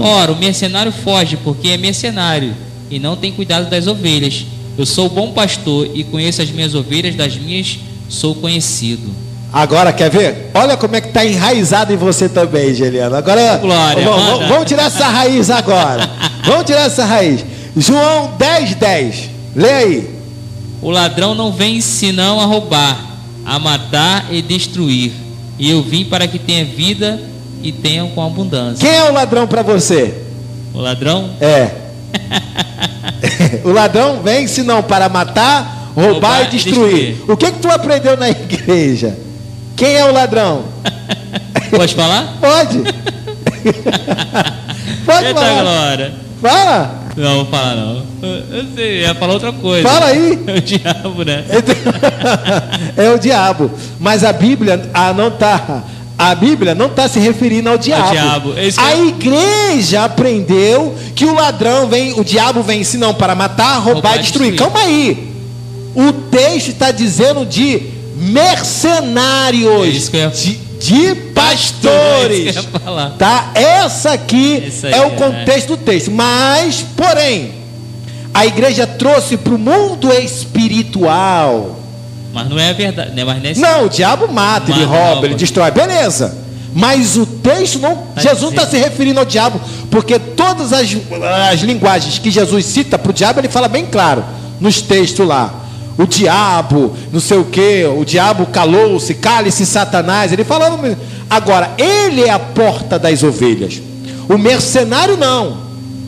Ora, o mercenário foge porque é mercenário e não tem cuidado das ovelhas. Eu sou o bom pastor e conheço as minhas ovelhas, das minhas sou conhecido. Agora, quer ver? Olha como é que está enraizado em você também, Geliano. Agora, Glória, vamos tirar essa raiz agora. Vamos tirar essa raiz. João 10:10. Lê aí. O ladrão não vem senão a roubar, a matar e destruir. E eu vim para que tenha vida e tenham com abundância. Quem é o ladrão para você? O ladrão? É. O ladrão vem senão para matar, roubar e destruir. O que tu aprendeu na igreja? Quem é o ladrão? Pode falar? Pode. Pode Eita falar. glória. Fala. Não, vou falar não. Eu sei, ia falar outra coisa. Fala aí. É o diabo, né? É o diabo. Mas a Bíblia não está se referindo ao diabo. É isso que A igreja aprendeu que o diabo vem senão para matar, roubar e destruir. Calma aí. O texto está dizendo de mercenários, É isso que eu ia- de pastores. É isso que eu ia falar. Tá? Essa aqui Isso aí, é o contexto do texto. Mas, porém, a igreja trouxe para o mundo espiritual. Mas não é verdade, né? Mas nesse... Não, o diabo mata, ele Mata, rouba, ele destrói, beleza. Mas o texto não. Tá Jesus não está dizendo. se referindo ao diabo, porque todas as linguagens que Jesus cita para o diabo, ele fala bem claro nos textos lá. O diabo, não sei o que, o diabo calou-se, cale-se Satanás. Ele falando. Agora, ele é a porta das ovelhas. O mercenário não.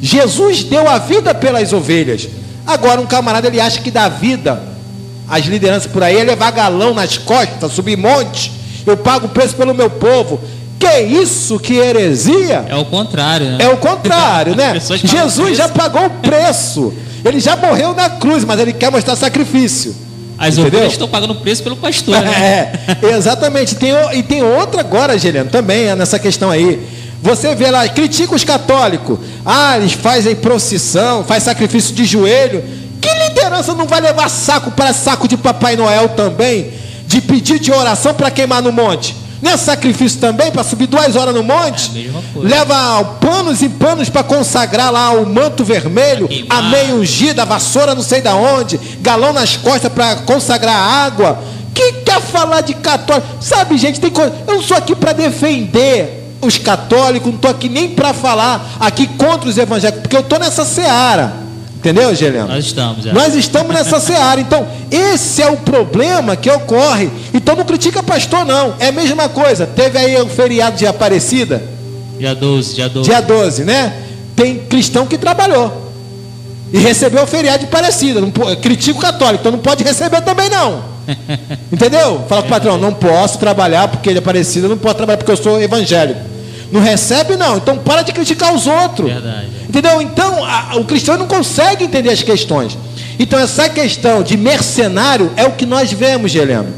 Jesus deu a vida pelas ovelhas. Agora, um camarada, ele acha que dá vida. As lideranças por aí, é levar galão nas costas, subir monte. Eu pago o preço pelo meu povo. Que isso, que heresia? É o contrário, né? É o contrário, né? As pessoas pagam Jesus preço. já pagou o preço. Ele já morreu na cruz, mas ele quer mostrar sacrifício. As Entendeu? ovelhas estão pagando preço pelo pastor, né? É, exatamente. E tem outra agora, Geliano, também nessa questão aí. Você vê lá, critica os católicos. Ah, eles fazem procissão, faz sacrifício de joelho. Que liderança não vai levar saco para saco de Papai Noel também? De pedir de oração para queimar no monte? Não é sacrifício também para subir 2 horas no monte? É a mesma coisa. Leva panos e panos para consagrar lá o manto vermelho, Pra queimar. a meia ungida, a vassoura não sei da onde, galão nas costas para consagrar a água. Quem quer falar de católico? Sabe, gente, tem coisa. Eu não sou aqui para defender os católicos, não estou aqui nem para falar aqui contra os evangélicos, porque eu estou nessa seara. Entendeu, Geliano? Nós estamos, é. Nós estamos nessa seara. Então, esse é o problema que ocorre. Então, não critica pastor, não. É a mesma coisa. Teve aí o feriado de Aparecida, Dia 12. dia 12, né? Tem cristão que trabalhou e recebeu o feriado de Aparecida. Critica o católico, então não pode receber também, não. Entendeu? Fala com o patrão, não posso trabalhar porque ele é Aparecida, não posso trabalhar porque eu sou evangélico. Não recebe, não. Então, para de criticar os outros. Verdade. Entendeu? Então, o cristão não consegue entender as questões. Então, essa questão de mercenário é o que nós vemos, Geleno.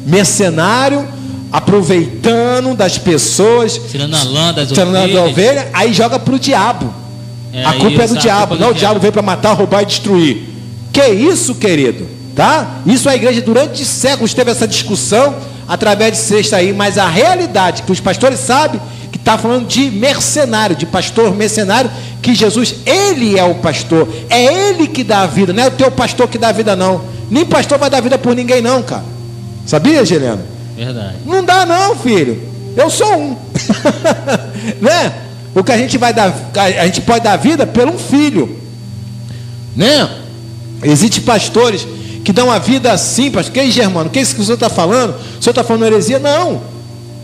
Mercenário aproveitando das pessoas, Tirando a lã das tirando a ovelhas. ovelha, aí joga para o diabo. A culpa é do diabo. Não, o diabo veio para matar, roubar e destruir. Que isso, querido? Tá? Isso a igreja durante séculos teve essa discussão através de sexta aí, mas a realidade que os pastores sabem que está falando de mercenário, de pastor mercenário, que Jesus, ele é o pastor, é ele que dá a vida, não é o teu pastor que dá a vida, não. Nem pastor vai dar vida por ninguém não, cara. Sabia, Geliano? Verdade. Não dá não, filho. Eu sou um. Né? O que a gente vai dar, a gente pode dar vida por um filho. Né? Existem pastores que dão a vida assim, pastor. Que isso, Germano? Que é isso que o senhor está falando? O senhor está falando heresia? Não.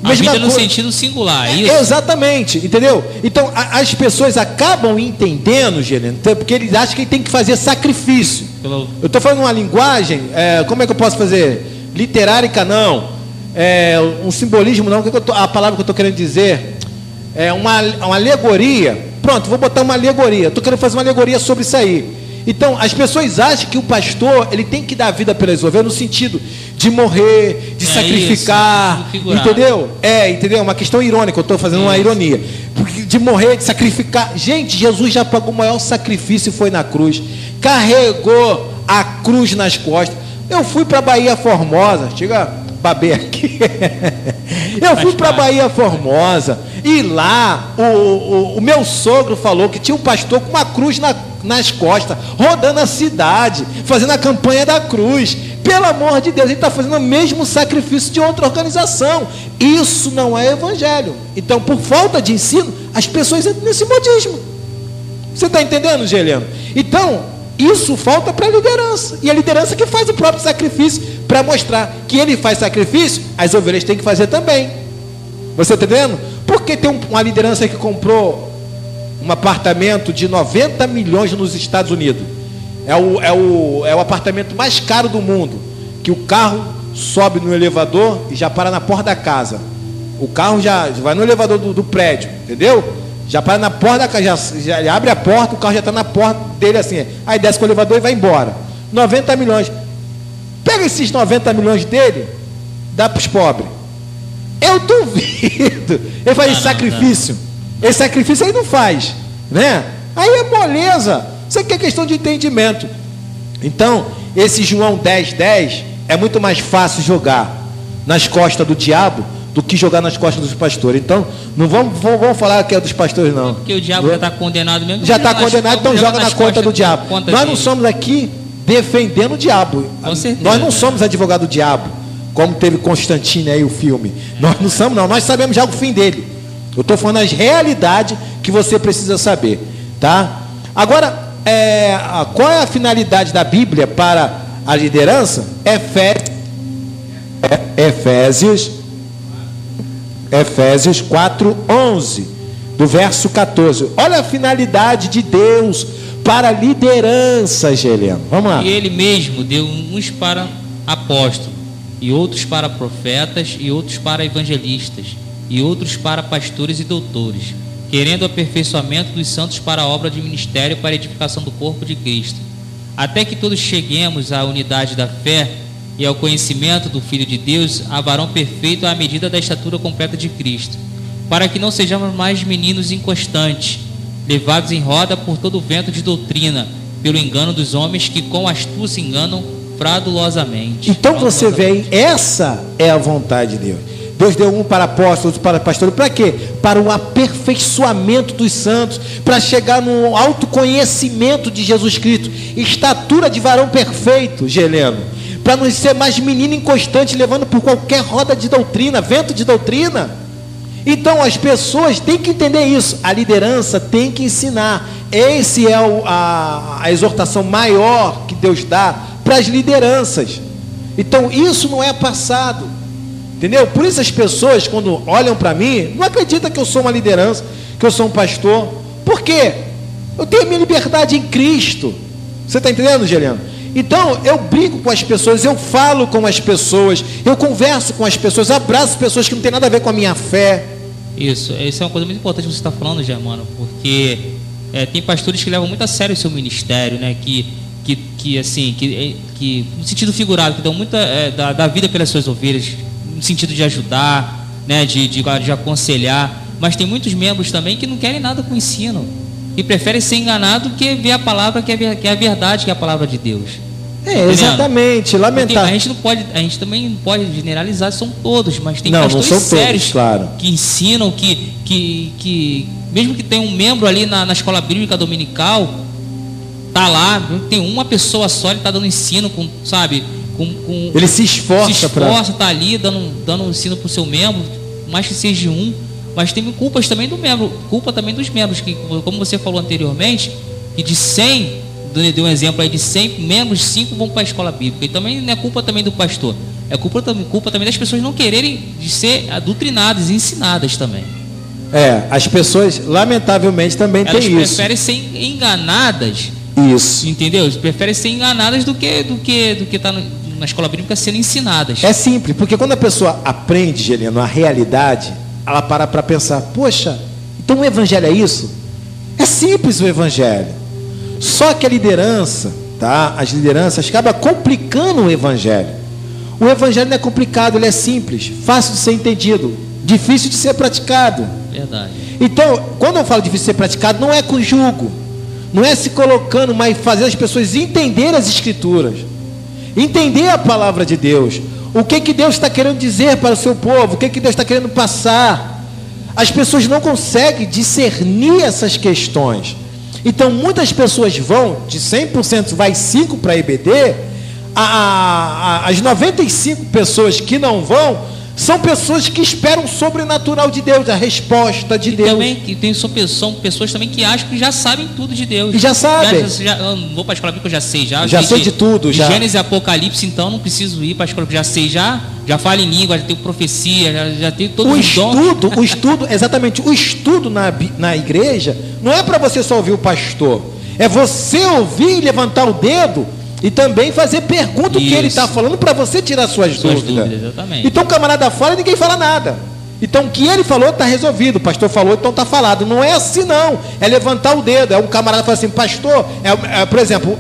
A vida no sentido singular, isso? Exatamente, entendeu? Então, as pessoas acabam entendendo, Germano, porque eles acham que tem que fazer sacrifício. Eu estou falando uma linguagem, como é que eu posso fazer? Literárica, não. Um simbolismo, não. A palavra que eu estou querendo dizer é uma alegoria. Pronto, vou botar uma alegoria. Estou querendo fazer uma alegoria sobre isso aí. Então, as pessoas acham que o pastor ele tem que dar a vida pelas ovelhas no sentido de morrer, de sacrificar, isso, entendeu? Entendeu? É uma questão irônica, eu estou fazendo uma ironia. De morrer, de sacrificar. Gente, Jesus já pagou o maior sacrifício e foi na cruz. Carregou a cruz nas costas. Eu fui para Bahia Formosa, chega babei aqui. Eu fui para Bahia Formosa e lá o meu sogro falou que tinha um pastor com uma cruz nas costas, rodando a cidade, fazendo a campanha da cruz. Pelo amor de Deus, ele está fazendo o mesmo sacrifício de outra organização. Isso não é evangelho. Então, por falta de ensino, as pessoas entram nesse modismo. Você está entendendo, Geliano? Então, isso falta para a liderança. E a liderança que faz o próprio sacrifício para mostrar que ele faz sacrifício, as ovelhas têm que fazer também. Você está entendendo? Porque tem uma liderança que comprou um apartamento de 90 milhões nos Estados Unidos. É o apartamento mais caro do mundo. Que o carro sobe no elevador e já para na porta da casa. O carro já vai no elevador do prédio, entendeu? Já para na porta da casa, já abre a porta, o carro já está na porta dele assim. Aí desce com o elevador e vai embora. 90 milhões. Pega esses 90 milhões dele, dá para os pobres. Eu duvido. Ele faz esse sacrifício. Esse sacrifício aí não faz, né? Aí é moleza. Isso aqui é questão de entendimento. Então, esse João 10:10 é muito mais fácil jogar nas costas do diabo do que jogar nas costas dos pastores. Então, não vamos falar que é dos pastores, não. Porque o diabo já está condenado mesmo. Já está condenado, então joga na conta do diabo. Nós não somos aqui defendendo o diabo. Nós não somos advogado do diabo, como teve Constantino aí o filme. Nós não somos, não. Nós sabemos já o fim dele. Eu estou falando as realidades que você precisa saber, tá? Agora, qual é a finalidade da Bíblia para a liderança? Efésios 4:11, do verso 14. Olha a finalidade de Deus para a liderança, Geliano. Vamos lá. E ele mesmo deu uns para apóstolos, e outros para profetas, e outros para evangelistas, e outros para pastores e doutores, querendo o aperfeiçoamento dos santos para a obra de ministério, para a edificação do corpo de Cristo, até que todos cheguemos à unidade da fé e ao conhecimento do Filho de Deus, a varão perfeito à medida da estatura completa de Cristo, para que não sejamos mais meninos inconstantes, levados em roda por todo o vento de doutrina, pelo engano dos homens que com astúcia enganam fraudulosamente. Então você vê aí, essa é a vontade de Deus. Deus deu um para apóstolos, outro para pastores. Para quê? Para o aperfeiçoamento dos santos, para chegar no autoconhecimento de Jesus Cristo, estatura de varão perfeito, Geleno, para não ser mais menino inconstante, levando por qualquer roda de doutrina, vento de doutrina. Então as pessoas têm que entender isso. A liderança tem que ensinar. Esse é a exortação maior que Deus dá para as lideranças. Então isso não é passado. Entendeu? Por isso as pessoas, quando olham para mim, não acreditam que eu sou uma liderança, que eu sou um pastor. Por quê? Eu tenho a minha liberdade em Cristo. Você está entendendo, Geliano? Então, eu brigo com as pessoas, eu falo com as pessoas, eu converso com as pessoas, abraço pessoas que não tem nada a ver com a minha fé. Isso é uma coisa muito importante que você está falando, Germano, porque tem pastores que levam muito a sério o seu ministério, né? Que no sentido figurado, que dão muita da vida pelas suas ovelhas, no sentido de ajudar, né, de aconselhar, mas tem muitos membros também que não querem nada com o ensino, que preferem ser enganados do que ver a palavra que é a verdade, que é a palavra de Deus. Exatamente, lamentável. A gente também não pode generalizar, são todos, mas tem não pastores são sérios, todos, claro, que ensinam, que mesmo que tenha um membro ali na escola bíblica dominical, tá lá, tem uma pessoa só, ele tá dando ensino com, sabe, Ele se esforça tá ali dando ensino pro seu membro, mais que seja um, mas tem culpas também do membro, culpa também dos membros, que como você falou anteriormente, que de 100, deu um exemplo aí de 100 membros, 5 vão para a escola bíblica, e também não é culpa também do pastor, é culpa também das pessoas não quererem de ser doutrinadas e ensinadas também. As pessoas, lamentavelmente, também elas têm isso. preferem ser enganadas. Isso. Entendeu? Eles preferem ser enganadas do que tá na escola bíblica sendo ensinadas. É simples, porque quando a pessoa aprende, Geleno, a realidade, ela para pensar, poxa, então o evangelho é isso? É simples o evangelho. Só que a liderança, tá? As lideranças acabam complicando o evangelho. O evangelho não é complicado, ele é simples, fácil de ser entendido, difícil de ser praticado. Verdade. Então, quando eu falo difícil de ser praticado, não é com julgo, não é se colocando, mas fazer as pessoas entenderem as escrituras, entender a palavra de Deus, o que Deus está querendo dizer para o seu povo, o que Deus está querendo passar. As pessoas não conseguem discernir essas questões. Então muitas pessoas vão, de 100% vai 5 para a EBD, as 95 pessoas que não vão, são pessoas que esperam o sobrenatural de Deus, a resposta de Deus. Também que são pessoas também que acham que já sabem tudo de Deus. E já sabem. Eu não vou para a escola bíblica, eu já sei. Já sei de tudo. Já. Gênesis e Apocalipse, então não preciso ir para a escola bíblica, já sei, já falo em língua, já tenho profecia, já tenho todo o estudo, exatamente, o estudo na igreja não é para você só ouvir o pastor, é você ouvir e levantar o dedo e também fazer pergunta o que ele está falando para você tirar suas dúvidas. Exatamente. Então o camarada fala e ninguém fala nada. Então o que ele falou está resolvido, o pastor falou, então está falado. Não é assim não, é levantar o dedo. É um camarada que fala assim, pastor, por exemplo,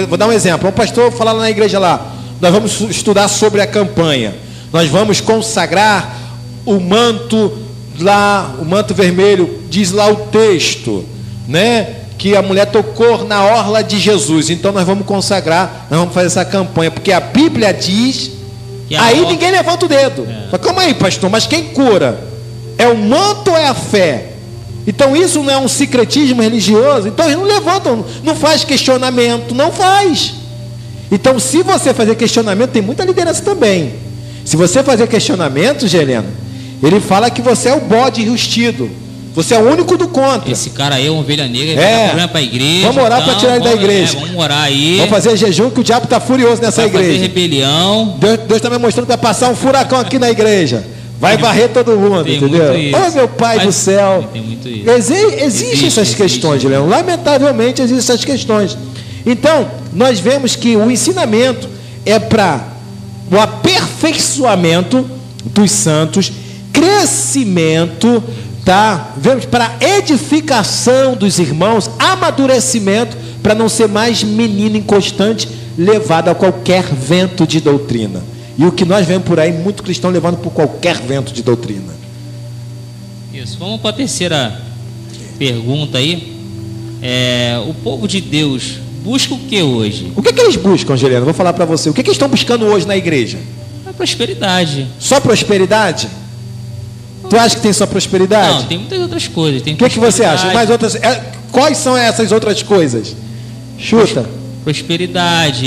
vou dar um exemplo, um pastor falar lá na igreja lá, nós vamos estudar sobre a campanha, nós vamos consagrar o manto lá, o manto vermelho, diz lá o texto, né? Que a mulher tocou na orla de Jesus. Então nós vamos consagrar, nós vamos fazer essa campanha, porque a Bíblia diz. Aí ninguém levanta o dedo. Fala, calma aí, pastor, mas quem cura? É o manto ou é a fé? Então isso não é um secretismo religioso? Então eles não levantam, não faz questionamento, não faz. Então se você fazer questionamento, tem muita liderança também. Se você fazer questionamento, Geleno, ele fala que você é o bode enrustido. Você é o único do contra. Esse cara aí é uma ovelha negra, ele vai dar problema para a igreja. Vamos orar para tirar ele da igreja. Vamos orar aí. Vamos fazer jejum, que o diabo está furioso nessa igreja. Vai fazer rebelião. Deus está me mostrando que vai passar um furacão aqui na igreja. Vai varrer todo mundo, entendeu? Oh, meu Pai do céu. Tem muito isso. Existem essas questões, Leão. Lamentavelmente existem essas questões. Então, nós vemos que o ensinamento é para o aperfeiçoamento dos santos, crescimento, tá? Vemos para edificação dos irmãos, amadurecimento, para não ser mais menino inconstante, levado a qualquer vento de doutrina. E o que nós vemos por aí, muito cristão levando por qualquer vento de doutrina. Isso. Vamos para a terceira pergunta aí. O povo de Deus busca o que hoje? O que eles buscam, Juliano? Vou falar para você. O que eles estão buscando hoje na igreja? A prosperidade. Só prosperidade? Tu acha que tem só prosperidade? Não, tem muitas outras coisas. O que você acha? Mais outras? Quais são essas outras coisas? Chuta. Prosperidade,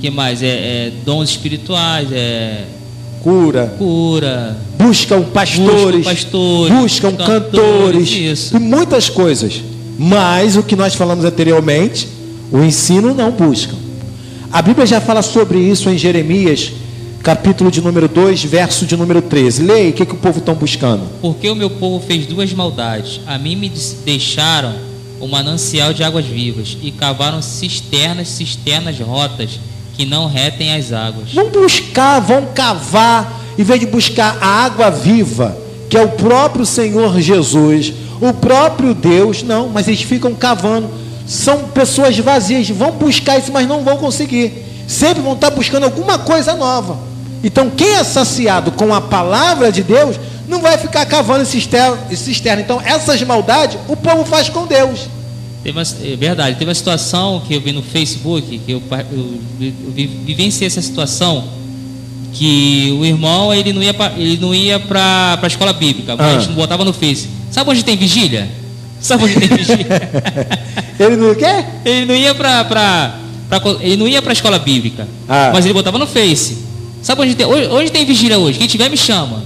que mais? Dons espirituais, cura. Buscam pastores, buscam cantores, isso. E muitas coisas. Mas o que nós falamos anteriormente, o ensino não buscam. A Bíblia já fala sobre isso em Jeremias, capítulo de número 2, verso de número 13. Leia, o que o povo está buscando? Porque o meu povo fez duas maldades. A mim me deixaram o manancial de águas vivas e cavaram cisternas rotas que não retem as águas. Vão cavar, em vez de buscar a água viva, que é o próprio Senhor Jesus, o próprio Deus, não, mas eles ficam cavando. São pessoas vazias, vão buscar isso, mas não vão conseguir. Sempre vão estar buscando alguma coisa nova. Então quem é saciado com a palavra de Deus não vai ficar cavando cisterna. Então essas maldades o povo faz com Deus. É verdade, teve uma situação que eu vi no Facebook, que eu vivenciei essa situação, que o irmão ele não ia para a escola bíblica, a gente botava no Face. Sabe onde tem vigília? Ele não quer? Ele não ia ele não ia pra escola bíblica, mas ele botava no Face. Sabe onde tem vigília hoje? Quem tiver me chama.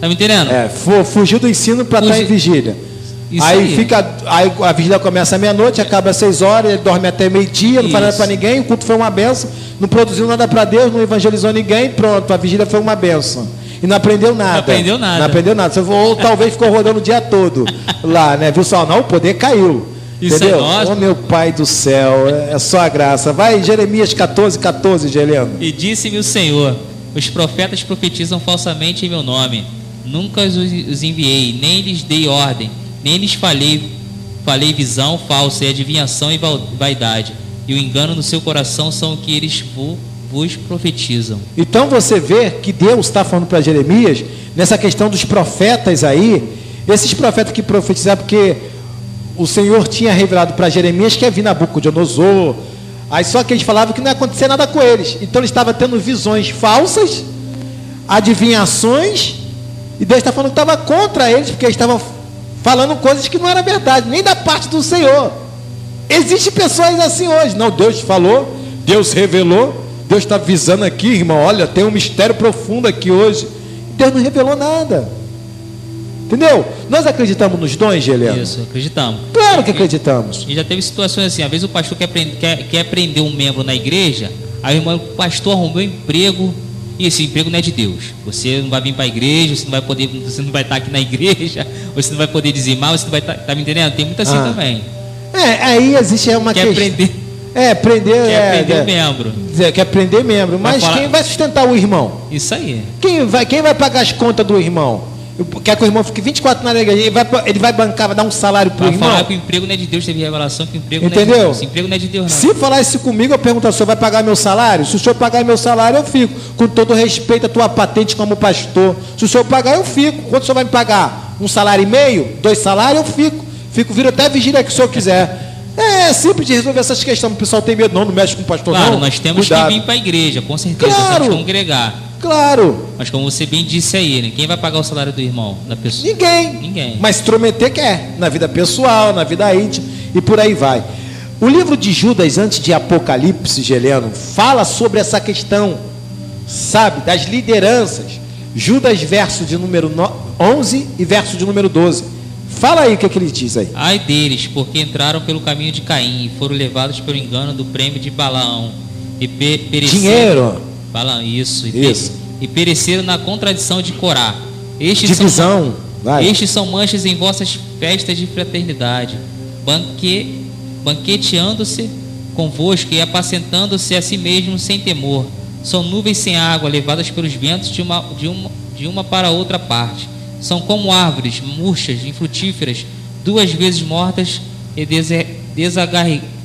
Tá me entendendo? Fugiu do ensino para estar em vigília. Aí a vigília começa à meia-noite, acaba às 6 horas, ele dorme até meio-dia, não faz nada para ninguém, o culto foi uma benção, não produziu nada para Deus, não evangelizou ninguém, pronto, a vigília foi uma benção. E não aprendeu nada. Não aprendeu nada. Ou talvez ficou rodando o dia todo lá, né? Viu só? Não, o poder caiu. Isso entendeu? Oh, meu pai do céu, é só a graça. Vai, Jeremias 14, Geleno. E disse-me o Senhor: os profetas profetizam falsamente em meu nome. Nunca os enviei, nem lhes dei ordem, nem lhes falei visão falsa e adivinhação e vaidade. E o engano no seu coração são o que eles vos profetizam. Então você vê que Deus está falando para Jeremias nessa questão dos profetas aí, esses profetas que profetizaram, porque o Senhor tinha revelado para Jeremias que ia vir Nabucodonosor, aí só que eles falavam que não ia acontecer nada com eles, então ele estava tendo visões falsas, adivinhações, e Deus está falando que estava contra eles, porque eles estavam falando coisas que não era verdade, nem da parte do Senhor. Existem pessoas assim hoje. Não, Deus falou, Deus revelou, Deus está avisando aqui, irmão, olha, tem um mistério profundo aqui hoje. Deus não revelou nada. Entendeu? Nós acreditamos nos dons, Geleno? Isso, acreditamos. Claro que acreditamos. E já teve situações assim, às vezes o pastor quer prender um membro na igreja, aí o pastor arrumou um emprego, e esse emprego não é de Deus. Você não vai vir para a igreja, você não vai estar aqui na igreja, você não vai poder dizimar, você não vai estar, tá me entendendo? Tem muito assim também. Aí existe uma questão. Prender membro. Quer prender membro. Mas quem vai sustentar o irmão? Isso aí. Quem vai pagar as contas do irmão? Quer que o irmão fique 24 na igreja? Ele vai bancar, vai dar um salário para o irmão? Falar que o emprego não é de Deus, teve revelação que o emprego Entendeu? não é de Deus. O emprego não é de Deus, não. Se falar isso comigo, eu pergunto: o senhor vai pagar meu salário? Se o senhor pagar meu salário, eu fico. Com todo respeito à tua patente como pastor. Se o senhor pagar, eu fico. Quanto o senhor vai me pagar? 1,5 salário? 2 salários? Eu fico. Viro até vigília que o senhor quiser. É simples de resolver essas questões. O pessoal tem medo, não mexe com o pastor, claro, não. Nós temos que vir para a igreja, com certeza. Nós temos que congregar. Claro. Mas como você bem disse aí, né? Quem vai pagar o salário do irmão? Da pessoa? Ninguém. Mas se intrometer quer. Na vida pessoal, na vida íntima e por aí vai. O livro de Judas, antes de Apocalipse, Geleno, fala sobre essa questão, sabe, das lideranças. Judas, verso de número 11 e verso de número 12. Fala aí o que ele diz aí. Ai deles, porque entraram pelo caminho de Caim e foram levados pelo engano do prêmio de Balaão e pereceram. Dinheiro. Balaão, isso. E pereceram na contradição de Corá. Estes são manchas em vossas festas de fraternidade, banqueteando-se convosco e apacentando-se a si mesmo sem temor. São nuvens sem água, levadas pelos ventos de uma para outra parte. São como árvores murchas, infrutíferas, 2 vezes mortas e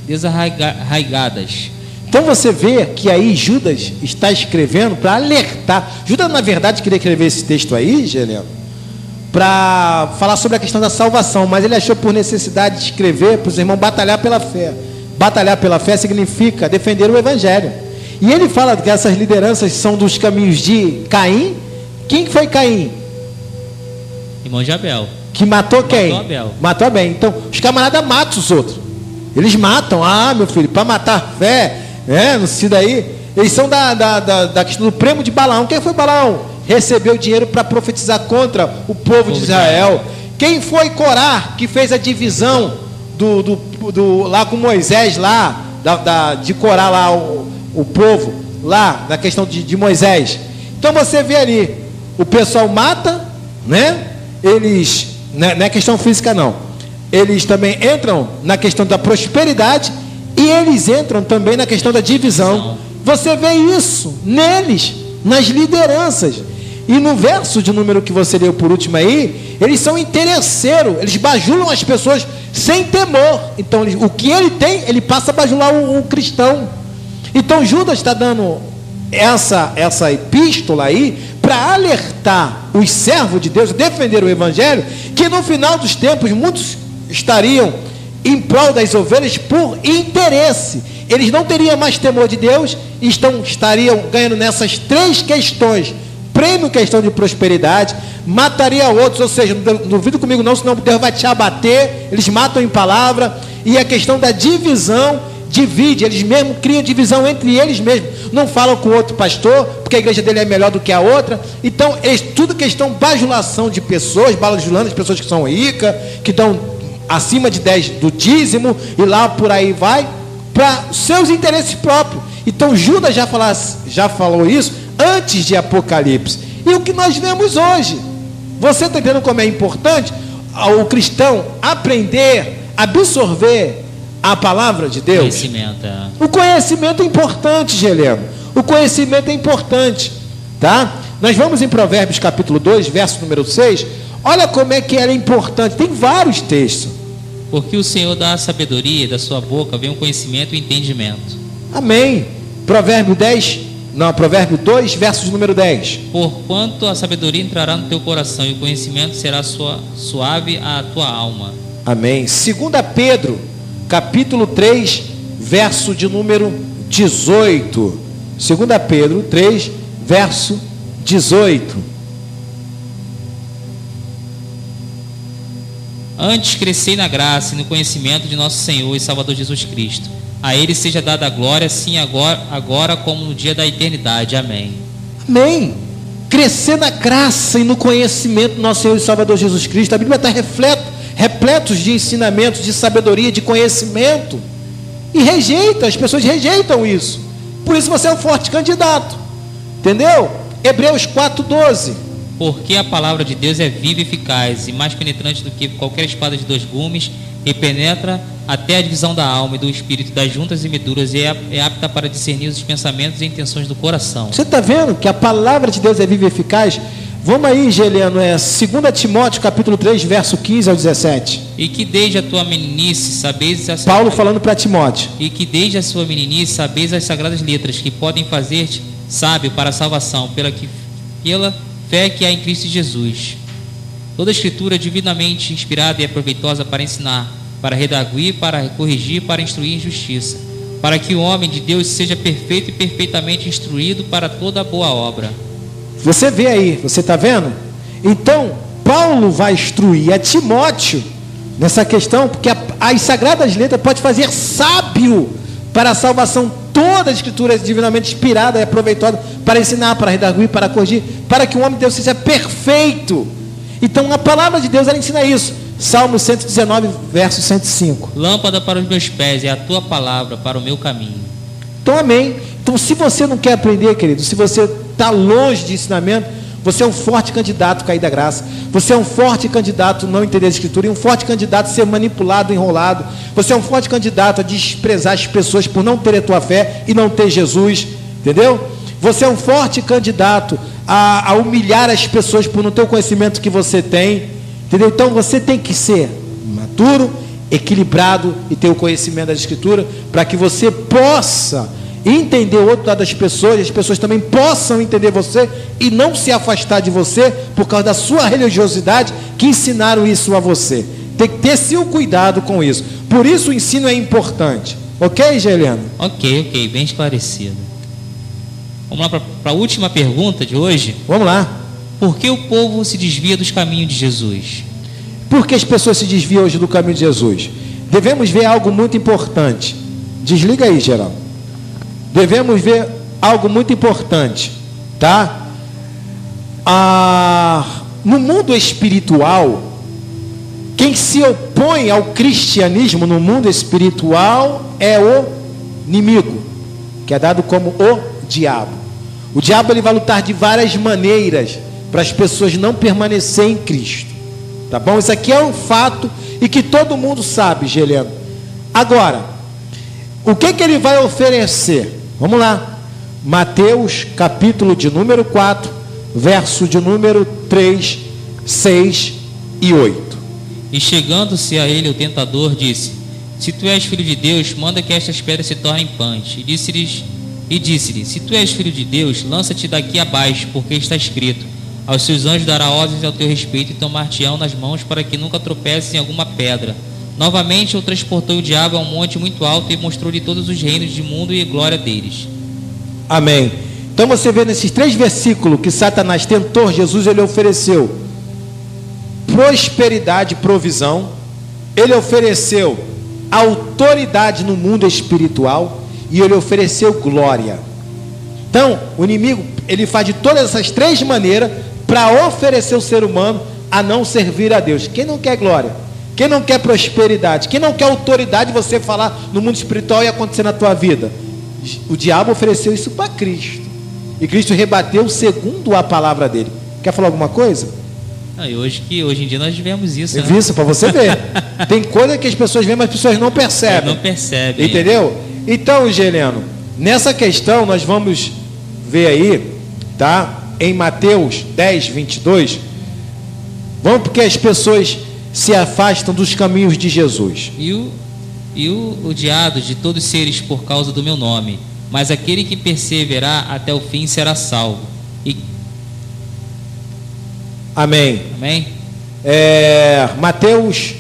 desarraigadas. Então você vê que aí Judas está escrevendo para alertar. Judas, na verdade, queria escrever esse texto aí, Geleno, para falar sobre a questão da salvação, mas ele achou por necessidade de escrever para os irmãos batalhar pela fé. Batalhar pela fé significa defender o evangelho. E ele fala que essas lideranças são dos caminhos de Caim. Quem foi Caim? Irmão de Abel. Que matou quem? Matou Abel. Então, os camaradas matam os outros. Eles matam. Meu filho, para matar a fé, não sei daí. Eles são da questão do prêmio de Balaão. Quem foi Balaão? Recebeu dinheiro para profetizar contra o povo de Israel. Quem foi Corá, que fez a divisão lá com Moisés, lá, de Corá lá, o povo, lá, na questão de Moisés. Então você vê ali, o pessoal mata, né? Eles, não é questão física não, eles também entram na questão da prosperidade e eles entram também na questão da divisão. Você vê isso neles, nas lideranças. E no verso de número que você leu por último aí, eles são interesseiros, eles bajulam as pessoas sem temor. Então o que ele tem, ele passa a bajular o cristão. Então Judas está dando essa epístola aí para alertar os servos de Deus, defender o evangelho, que no final dos tempos muitos estariam em prol das ovelhas por interesse. Eles não teriam mais temor de Deus e estariam ganhando nessas 3 questões: prêmio em questão de prosperidade, mataria outros, ou seja, não duvido comigo não, senão Deus vai te abater, eles matam em palavra, e a questão da divisão, divide, eles mesmos criam divisão entre eles mesmos, não falam com o outro pastor, porque a igreja dele é melhor do que a outra, então tudo questão bajulação de pessoas, bajulando as pessoas que são ricas, que dão acima de 10 do dízimo, e lá por aí vai, para seus interesses próprios. Então Judas já falou isso antes de Apocalipse, e o que nós vemos hoje, você está entendendo como é importante o cristão aprender, absorver a palavra de Deus? Conhecimento, é. O conhecimento é importante, Geleno. O conhecimento é importante, tá? Nós vamos em Provérbios capítulo 2, verso número 6. Olha como é que ela é importante. Tem vários textos. Porque o Senhor dá a sabedoria, e da sua boca vem o conhecimento e o entendimento. Amém. Provérbio 2, verso número 10. Porquanto a sabedoria entrará no teu coração, e o conhecimento será suave à tua alma. Amém. 2 Pedro, capítulo 3, verso de número 18. 2 Pedro 3, verso 18. Antes crescei na graça e no conhecimento de nosso Senhor e Salvador Jesus Cristo. A Ele seja dada a glória, assim agora como no dia da eternidade. Amém. Amém. Crescer na graça e no conhecimento do nosso Senhor e Salvador Jesus Cristo. A Bíblia está repletos de ensinamentos, de sabedoria, de conhecimento. E as pessoas rejeitam isso. Por isso você é um forte candidato. Entendeu? Hebreus 4:12. Porque a palavra de Deus é viva e eficaz, e mais penetrante do que qualquer espada de 2 gumes, e penetra até a divisão da alma e do espírito, das juntas e meduras, e é apta para discernir os pensamentos e intenções do coração. Você está vendo que a palavra de Deus é viva e eficaz? Vamos aí, Geliano, 2 Timóteo capítulo 3, verso 15 ao 17. E que desde a tua meninice sabeis Paulo falando para Timóteo. E que desde a sua meninice sabeis as sagradas letras, que podem fazer-te sábio para a salvação, pela fé que há em Cristo Jesus. Toda a escritura é divinamente inspirada e é proveitosa para ensinar, para redarguir, para corrigir, para instruir em justiça, para que o homem de Deus seja perfeito e perfeitamente instruído para toda boa obra. Você vê aí, você está vendo? Então, Paulo vai instruir a Timóteo nessa questão, porque as sagradas letras pode fazer sábio para a salvação. Toda a escritura é divinamente inspirada e é proveitosa para ensinar, para redarguir, para corrigir, para que o homem de Deus seja perfeito. Então a palavra de Deus ela ensina isso. Salmo 119, verso 105. Lâmpada para os meus pés é a tua palavra para o meu caminho. Então amém. Então se você não quer aprender, querido, se você está longe de ensinamento, você é um forte candidato a cair da graça. Você é um forte candidato a não entender a escritura, e um forte candidato a ser manipulado, enrolado. Você é um forte candidato a desprezar as pessoas por não ter a tua fé e não ter Jesus, entendeu? Você é um forte candidato a humilhar as pessoas por não ter o conhecimento que você tem, entendeu? Então você tem que ser maduro, equilibrado e ter o conhecimento da escritura, para que você possa entender o outro lado das pessoas, e as pessoas também possam entender você e não se afastar de você por causa da sua religiosidade, que ensinaram isso a você. Tem que ter seu cuidado com isso. Por isso o ensino é importante. Ok, Geliano? Ok, bem esclarecido. Vamos lá para a última pergunta de hoje. Vamos lá. Por que o povo se desvia dos caminhos de Jesus? Por que as pessoas se desviam hoje do caminho de Jesus? Devemos ver algo muito importante. Desliga aí, Geraldo. Devemos ver algo muito importante, tá? No mundo espiritual, quem se opõe ao cristianismo no mundo espiritual é o inimigo, que é dado como o diabo. O diabo ele vai lutar de várias maneiras para as pessoas não permanecerem em Cristo, tá bom? Isso aqui é um fato e que todo mundo sabe, Geliano. Agora, o que ele vai oferecer? Vamos lá, Mateus capítulo de número 4, verso de número 3, 6 e 8. E chegando-se a ele o tentador disse: Se tu és filho de Deus, manda que estas pedras se tornem pães. E disse-lhe: Se tu és filho de Deus, lança-te daqui abaixo, porque está escrito: Aos seus anjos dará ordens ao teu respeito e tomar-te-ão nas mãos, para que nunca tropeces em alguma pedra. Novamente o transportou o diabo a um monte muito alto e mostrou-lhe todos os reinos do mundo e a glória deles. Amém. Então você vê nesses 3 versículos que Satanás tentou Jesus, ele ofereceu prosperidade e provisão, ele ofereceu autoridade no mundo espiritual e ele ofereceu glória. Então, o inimigo, ele faz de todas essas 3 maneiras para oferecer o ser humano a não servir a Deus. Quem não quer glória? Quem não quer prosperidade? Quem não quer autoridade de você falar no mundo espiritual e acontecer na tua vida? O diabo ofereceu isso para Cristo. E Cristo rebateu segundo a palavra dele. Quer falar alguma coisa? E hoje em dia nós vemos isso. Né? Isso, para você ver. Tem coisa que as pessoas veem, mas as pessoas não percebem. Não percebem. Entendeu? Então, Heleno, nessa questão nós vamos ver aí, tá? Em Mateus 10, 22. Vamos, porque as pessoas se afastam dos caminhos de Jesus. E o odiado de todos os seres por causa do meu nome, mas aquele que perseverar até o fim será salvo. Amém. Amém. Mateus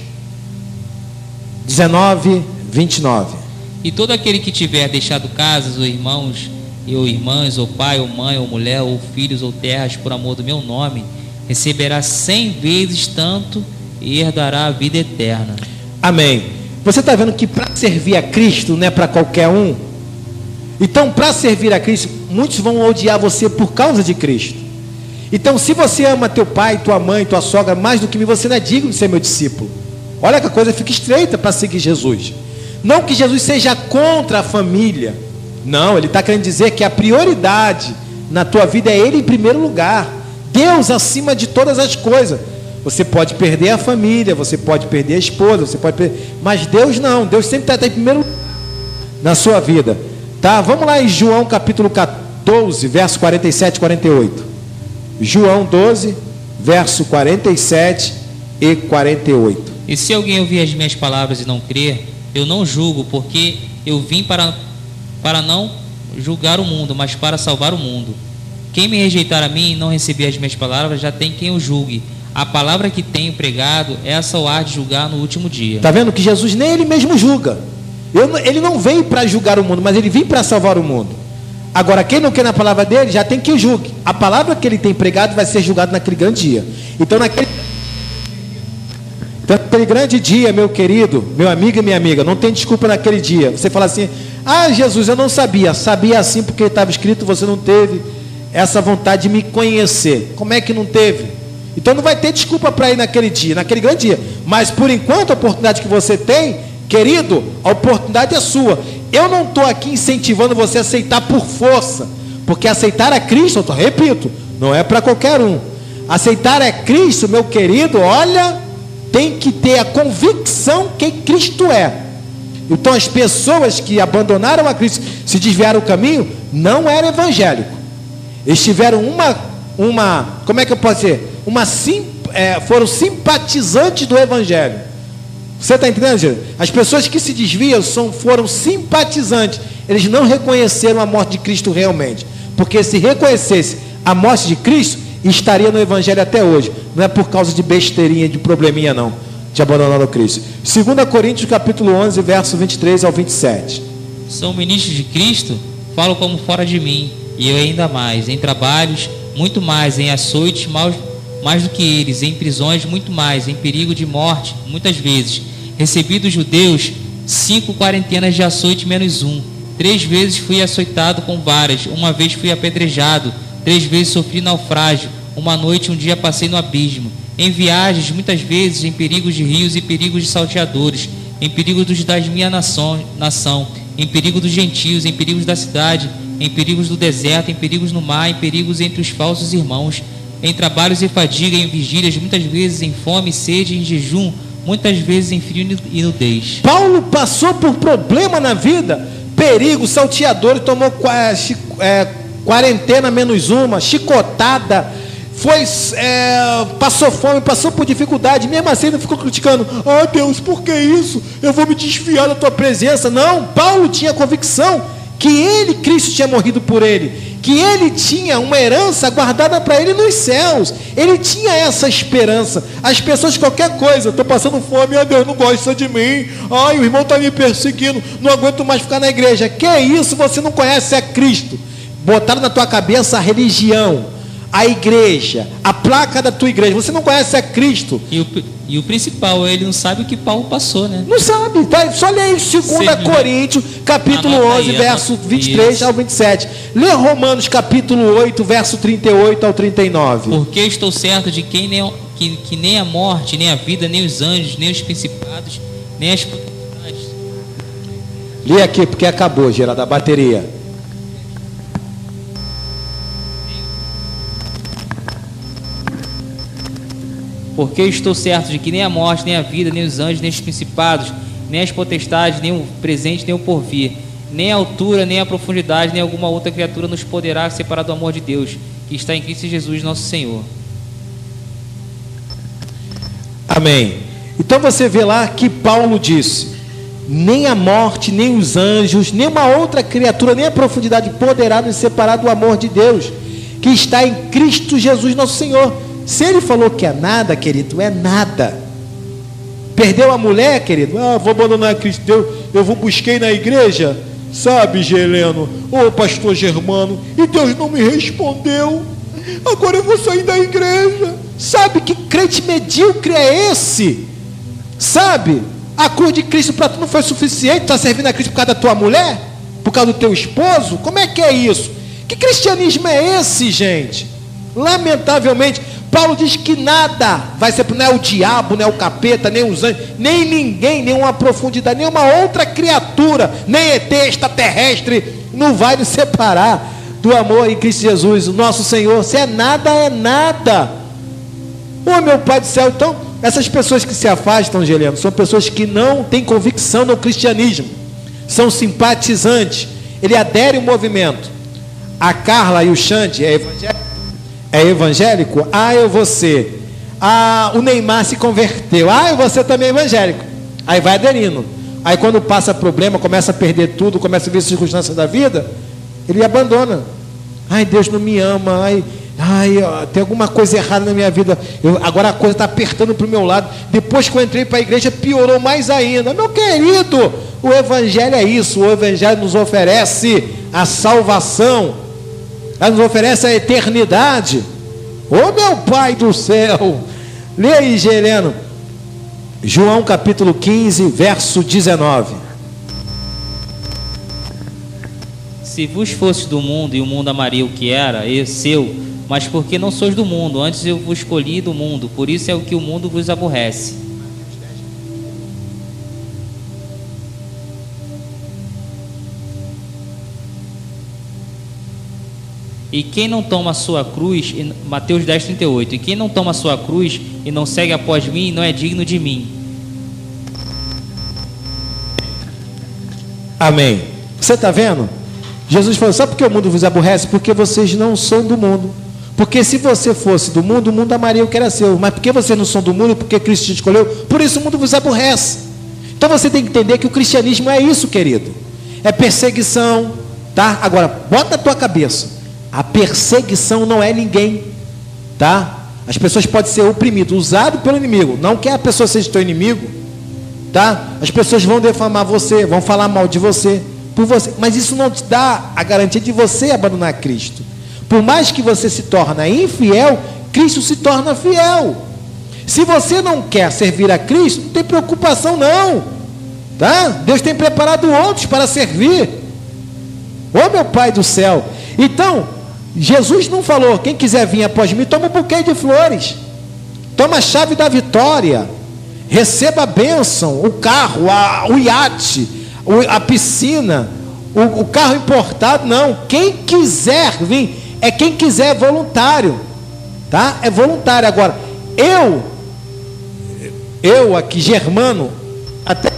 19, 29. E todo aquele que tiver deixado casas, ou irmãos, ou irmãs, ou pai, ou mãe, ou mulher, ou filhos, ou terras, por amor do meu nome, receberá 100 vezes tanto e herdará a vida eterna. Amém. Você está vendo que para servir a Cristo não é para qualquer um? Então, para servir a Cristo, muitos vão odiar você por causa de Cristo. Então, se você ama teu pai, tua mãe, tua sogra mais do que mim, você não é digno de ser meu discípulo. Olha que a coisa fica estreita para seguir Jesus. Não que Jesus seja contra a família. Não, ele está querendo dizer que a prioridade na tua vida é Ele em primeiro lugar. Deus acima de todas as coisas. Você pode perder a família, você pode perder a esposa, você pode perder, mas Deus não. Deus sempre está em primeiro lugar na sua vida. Tá? Vamos lá em João capítulo 14, verso 47 e 48. João 12, verso 47 e 48. E se alguém ouvir as minhas palavras e não crer, eu não julgo, porque eu vim para não julgar o mundo, mas para salvar o mundo. Quem me rejeitar a mim e não receber as minhas palavras, já tem quem o julgue. A palavra que tenho pregado, essa o há de julgar no último dia. Está vendo que Jesus nem ele mesmo julga. Ele não veio para julgar o mundo, mas ele veio para salvar o mundo. Agora, quem não quer na palavra dele, já tem que o julgue. A palavra que ele tem pregado vai ser julgado naquele grande dia. Então, naquele grande dia, meu querido, meu amigo e minha amiga, não tem desculpa naquele dia. Você fala assim: ah, Jesus, eu não sabia. Sabia assim porque estava escrito, você não teve essa vontade de me conhecer. Como é que não teve? Então não vai ter desculpa para ir naquele dia, naquele grande dia. Mas por enquanto a oportunidade que você tem, querido, a oportunidade é sua. Eu não estou aqui incentivando você a aceitar por força, porque aceitar a Cristo, eu repito, não é para qualquer um. Aceitar a Cristo, meu querido, olha, tem que ter a convicção que Cristo é. Então as pessoas que abandonaram a Cristo, se desviaram o caminho, não eram evangélicos. Eles tiveram como é que eu posso dizer? Foram simpatizantes do Evangelho. Você está entendendo, gente? As pessoas que se desviam foram simpatizantes. Eles não reconheceram a morte de Cristo realmente. Porque se reconhecesse a morte de Cristo, estaria no Evangelho até hoje. Não é por causa de besteirinha, de probleminha não, de abandonar o Cristo. 2 Coríntios capítulo 11, verso 23 ao 27. Sou ministro de Cristo, falo como fora de mim, e eu ainda mais, em trabalhos, muito mais, em açoites, mais do que eles, em prisões, muito mais, em perigo de morte, muitas vezes. Recebi dos judeus 5 quarentenas de açoite menos 1. 3 vezes fui açoitado com varas, 1 vez fui apedrejado, 3 vezes sofri naufrágio, 1 noite, 1 dia passei no abismo. Em viagens, muitas vezes, em perigos de rios e perigos de salteadores, em perigos da minha nação, em perigo dos gentios, em perigos da cidade, em perigos do deserto, em perigos no mar, em perigos entre os falsos irmãos, em trabalhos e fadiga, em vigílias, muitas vezes em fome e sede, em jejum, muitas vezes em frio e nudez. Paulo passou por problema na vida, perigo, salteador, tomou quarentena menos 1, chicotada, passou fome, passou por dificuldade, mesmo assim ele ficou criticando: oh Deus, por que isso? Eu vou me desfiar da tua presença. Não, Paulo tinha convicção que Cristo tinha morrido por ele, que ele tinha uma herança guardada para ele nos céus. Ele tinha essa esperança. As pessoas, qualquer coisa: estou passando fome, Deus não gosta de mim, ai, o irmão está me perseguindo, não aguento mais ficar na igreja. Que é isso? Você não conhece a Cristo. botaram na tua cabeça a religião, a igreja, a placa da tua igreja. Você não conhece a Cristo. E o principal, ele não sabe o que Paulo passou, né? Não sabe, tá? Só lê aí 2 Coríntios, capítulo 11, verso 23 ao 27. Lê Romanos, capítulo 8, verso 38 ao 39. Porque estou certo de que nem a morte, nem a vida, nem os anjos, nem os principados, nem as potestades. Lê aqui, porque acabou, Geraldo, a bateria. Porque estou certo de que nem a morte, nem a vida, nem os anjos, nem os principados, nem as potestades, nem o presente, nem o porvir, nem a altura, nem a profundidade, nem alguma outra criatura nos poderá separar do amor de Deus, que está em Cristo Jesus, nosso Senhor. Amém. Então você vê lá que Paulo disse: nem a morte, nem os anjos, nem uma outra criatura, nem a profundidade poderá nos separar do amor de Deus, que está em Cristo Jesus, nosso Senhor. Se ele falou que é nada, querido, é nada. Perdeu a mulher, querido? Vou abandonar a Cristo. Eu vou busquei na igreja, sabe, Geleno, pastor Germano, e Deus não me respondeu. Agora eu vou sair da igreja. Sabe que crente medíocre é esse? Sabe? A cruz de Cristo para tu não foi suficiente. Está servindo a Cristo por causa da tua mulher? Por causa do teu esposo? Como é que é isso? Que cristianismo é esse, gente? Lamentavelmente, Paulo diz que nada vai ser, não é o diabo, não é o capeta, nem os anjos, nem ninguém, nenhuma profundidade, nenhuma outra criatura, nem ET extraterrestre, não vai nos separar do amor em Cristo Jesus, o nosso Senhor. Se é nada, é nada. Meu Pai do céu. Então, essas pessoas que se afastam, Geleno, são pessoas que não têm convicção no cristianismo, são simpatizantes, ele adere ao movimento. A Carla e o Xande é evangélico? Eu vou ser. O Neymar se converteu. Eu vou ser também evangélico. Aí vai aderindo. Aí quando passa problema, começa a perder tudo, começa a ver circunstâncias da vida, ele abandona. Deus não me ama. Tem alguma coisa errada na minha vida. Agora a coisa está apertando para o meu lado. Depois que eu entrei para a igreja, piorou mais ainda. Meu querido, o evangelho é isso. O evangelho nos oferece a salvação, nos oferece a eternidade. Meu Pai do céu. Lê aí, Geleno, João capítulo 15, verso 19. Se vos fosse do mundo, e o mundo amaria o que era, seu, mas porque não sois do mundo, antes eu vos escolhi do mundo, por isso é o que o mundo vos aborrece. E quem não toma a sua cruz, Mateus 10, 38, e quem não toma a sua cruz e não segue após mim, não é digno de mim. Amém. Você está vendo? Jesus falou: sabe por que o mundo vos aborrece? Porque vocês não são do mundo. Porque se você fosse do mundo, o mundo amaria o que era seu. Mas porque vocês não são do mundo, porque Cristo te escolheu, por isso o mundo vos aborrece. Então você tem que entender que o cristianismo é isso, querido. É perseguição, tá? Agora, bota na tua cabeça: a perseguição não é ninguém, tá? As pessoas podem ser oprimidas, usadas pelo inimigo. Não que a pessoa seja teu inimigo, tá? As pessoas vão defamar você, vão falar mal de você, por você, mas isso não te dá a garantia de você abandonar Cristo. Por mais que você se torne infiel, Cristo se torna fiel. Se você não quer servir a Cristo, não tem preocupação não, tá? Deus tem preparado outros para servir. Meu Pai do céu. Então, Jesus não falou: quem quiser vir após mim, toma um buquê de flores, toma a chave da vitória, receba a bênção, o carro, o iate, a piscina, o carro importado. Não, quem quiser vir, é quem quiser, é voluntário, tá? É voluntário. Agora, eu aqui, Germano, até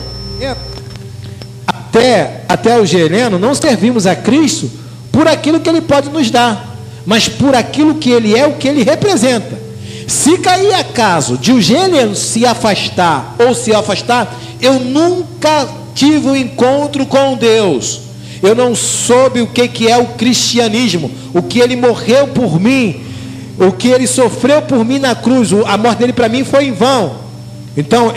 o Geleno, não servimos a Cristo por aquilo que Ele pode nos dar, mas por aquilo que Ele é, o que Ele representa. Se cair acaso de o Geleno se afastar, ou se afastar, eu nunca tive um encontro com Deus. Eu não soube o que é o cristianismo, o que Ele morreu por mim, o que Ele sofreu por mim na cruz. A morte dele para mim foi em vão. Então,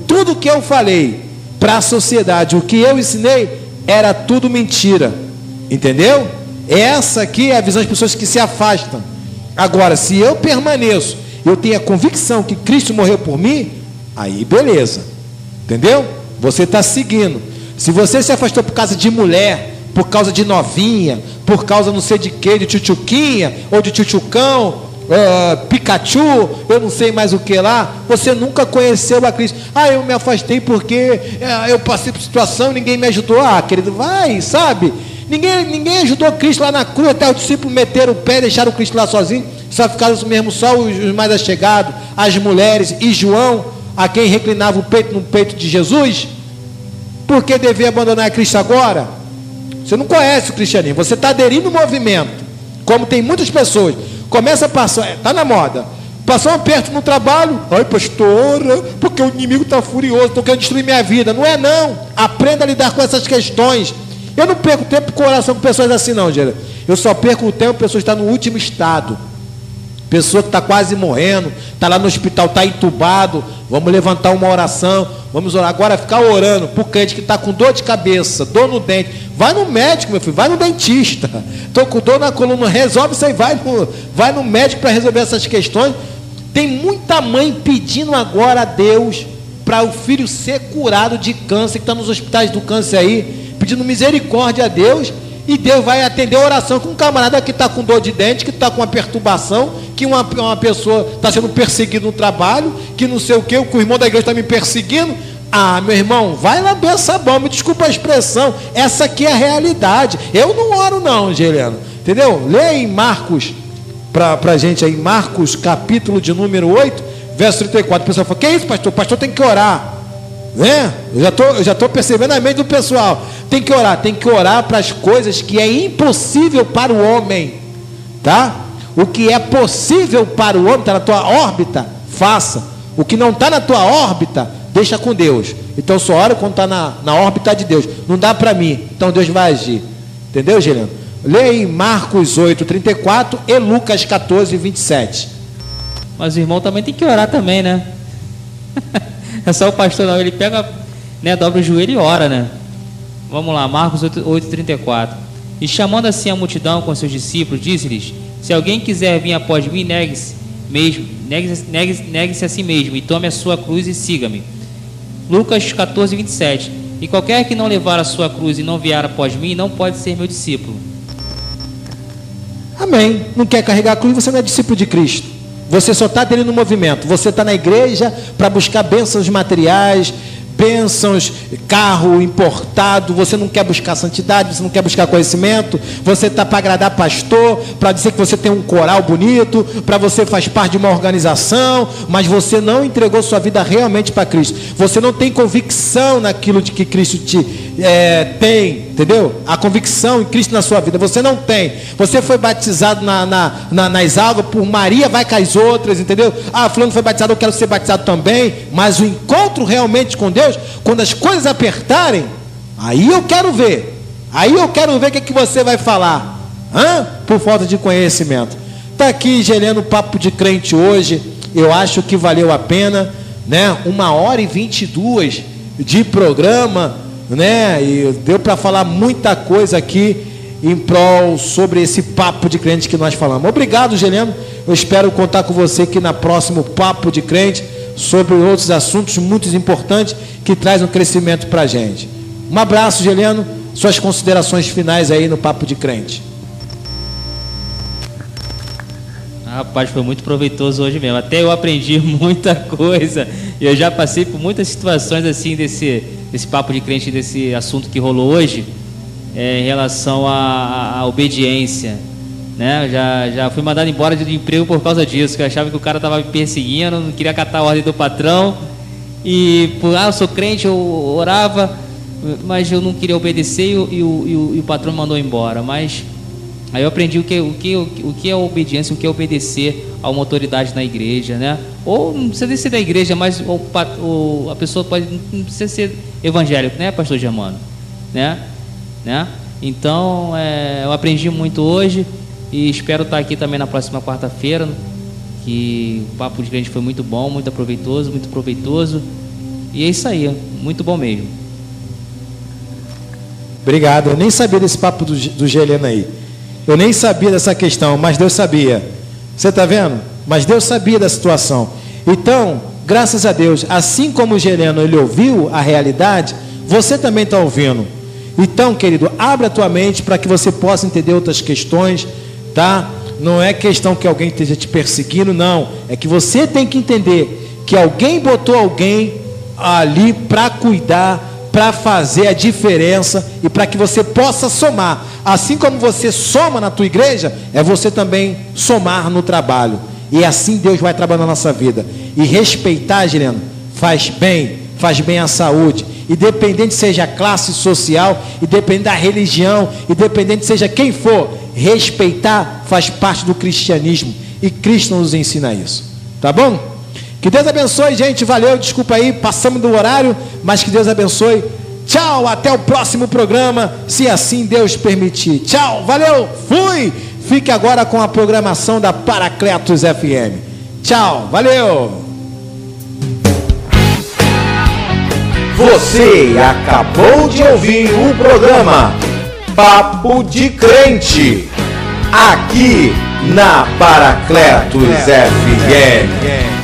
tudo que eu falei para a sociedade, o que eu ensinei, era tudo mentira. Entendeu? Essa aqui é a visão das pessoas que se afastam. Agora, se eu permaneço, eu tenho a convicção que Cristo morreu por mim, aí beleza, entendeu? Você está seguindo. Se você se afastou por causa de mulher, por causa de novinha, por causa não sei de quê, de tchutchuquinha, ou de tchutchucão, Pikachu, eu não sei mais o que lá, você nunca conheceu a Cristo. Eu me afastei porque eu passei por situação e ninguém me ajudou. Querido, vai, sabe? Ninguém ajudou Cristo lá na cruz, até os discípulos meteram o pé e deixaram Cristo lá sozinho, só ficaram mesmo só os mais achegados, as mulheres e João, a quem reclinava o peito no peito de Jesus. Por que devia abandonar Cristo agora? Você não conhece o cristianismo, você está aderindo ao movimento, como tem muitas pessoas. Começa a passar, está na moda, passou um aperto no trabalho, pastora, porque o inimigo está furioso, estou querendo destruir minha vida. Não é não, aprenda a lidar com essas questões. Eu não perco tempo com oração com pessoas assim não, Gera. Eu só perco o tempo com pessoas que estão no último estado, pessoa que está quase morrendo, está lá no hospital, está entubado. Vamos levantar uma oração, vamos orar. Agora ficar orando por crente que está com dor de cabeça, dor no dente, vai no médico, meu filho, vai no dentista. Estou com dor na coluna, resolve isso aí, vai no médico para resolver essas questões. Tem muita mãe pedindo agora a Deus para o filho ser curado de câncer, que está nos hospitais do câncer aí, pedindo misericórdia a Deus. E Deus vai atender a oração com um camarada que está com dor de dente, que está com uma perturbação, que uma pessoa está sendo perseguida no trabalho, que não sei o que o irmão da igreja está me perseguindo. Meu irmão, vai lá ver essa bomba, me desculpa a expressão, essa aqui é a realidade. Eu não oro não, Geliano, entendeu? Lê em Marcos, para a gente aí, Marcos capítulo de número 8, verso 34, o pessoal fala, que é isso, pastor? O pastor tem que orar. Eu já estou percebendo a mente do pessoal. Tem que orar para as coisas que é impossível para o homem, tá? O que é possível para o homem, está na tua órbita, faça. O que não está na tua órbita, deixa com Deus. Então só ora quando está na órbita de Deus. Não dá para mim, então Deus vai agir. Entendeu, Geliano? Leia em Marcos 8, 34 e Lucas 14, 27. Mas o irmão também tem que orar também, né? É só o pastor não, ele pega, né, dobra o joelho e ora, né? Vamos lá, Marcos 8:34. E chamando assim a multidão com seus discípulos, disse-lhes: se alguém quiser vir após mim, negue-se a si mesmo e tome a sua cruz e siga-me. Lucas 14:27. E qualquer que não levar a sua cruz e não vier após mim, não pode ser meu discípulo. Amém. Não quer carregar a cruz, você não é discípulo de Cristo. Você só está aderindo no movimento. Você está na igreja para buscar bênçãos materiais, bênçãos, carro importado. Você não quer buscar santidade, você não quer buscar conhecimento. Você está para agradar pastor, para dizer que você tem um coral bonito, para você faz parte de uma organização, mas você não entregou sua vida realmente para Cristo. Você não tem convicção naquilo de que Cristo tem, entendeu? A convicção em Cristo na sua vida, você não tem. Você foi batizado nas águas por Maria, vai com as outras, entendeu? Fulano foi batizado, eu quero ser batizado também. Mas o encontro realmente com Deus, quando as coisas apertarem, aí eu quero ver. Aí eu quero ver o que você vai falar. Por falta de conhecimento. Está aqui, Geliano, o Papo de Crente hoje. Eu acho que valeu a pena, né? 1h22 de programa, né? E deu para falar muita coisa aqui em prol sobre esse Papo de Crente que nós falamos. Obrigado, Geliano. Eu espero contar com você aqui na próximo Papo de Crente sobre outros assuntos muito importantes que trazem um crescimento para a gente. Um abraço, Geliano. Suas considerações finais aí no Papo de Crente. Rapaz, foi muito proveitoso hoje mesmo. Até eu aprendi muita coisa. Eu já passei por muitas situações assim desse Papo de Crente, desse assunto que rolou hoje, em relação à obediência, né? Já fui mandado embora de emprego por causa disso, que eu achava que o cara estava me perseguindo, não queria acatar a ordem do patrão, e eu sou crente, eu orava, mas eu não queria obedecer e o patrão me mandou embora. Mas aí eu aprendi o que é obediência, o que é obedecer a uma autoridade na igreja, né? Ou não precisa ser da igreja, mas a pessoa não precisa ser evangélico, né, pastor Germano? Né? Então, eu aprendi muito hoje e espero estar aqui também na próxima quarta-feira, que o Papo de Crente foi muito bom, muito proveitoso. E é isso aí, muito bom mesmo. Obrigado, eu nem sabia desse papo do Geliano aí. Eu nem sabia dessa questão, mas Deus sabia. Você está vendo? Mas Deus sabia da situação. Então, graças a Deus, assim como o Heleno, ele ouviu a realidade, você também está ouvindo. Então, querido, abre a tua mente para que você possa entender outras questões, tá? Não é questão que alguém esteja te perseguindo, não. É que você tem que entender que alguém botou alguém ali para cuidar, para fazer a diferença e para que você possa somar. Assim como você soma na tua igreja, é você também somar no trabalho. E assim Deus vai trabalhar na nossa vida. E respeitar, Heleno, faz bem à saúde. Independente seja a classe social, independente da religião, independente seja quem for, respeitar faz parte do cristianismo. E Cristo nos ensina isso. Tá bom? Que Deus abençoe, gente. Valeu, desculpa aí, passamos do horário, mas que Deus abençoe. Tchau, até o próximo programa, se assim Deus permitir. Tchau, valeu, fui. Fique agora com a programação da Paracletos FM. Tchau, valeu. Você acabou de ouvir o programa Papo de Crente, aqui na Paracletos FM.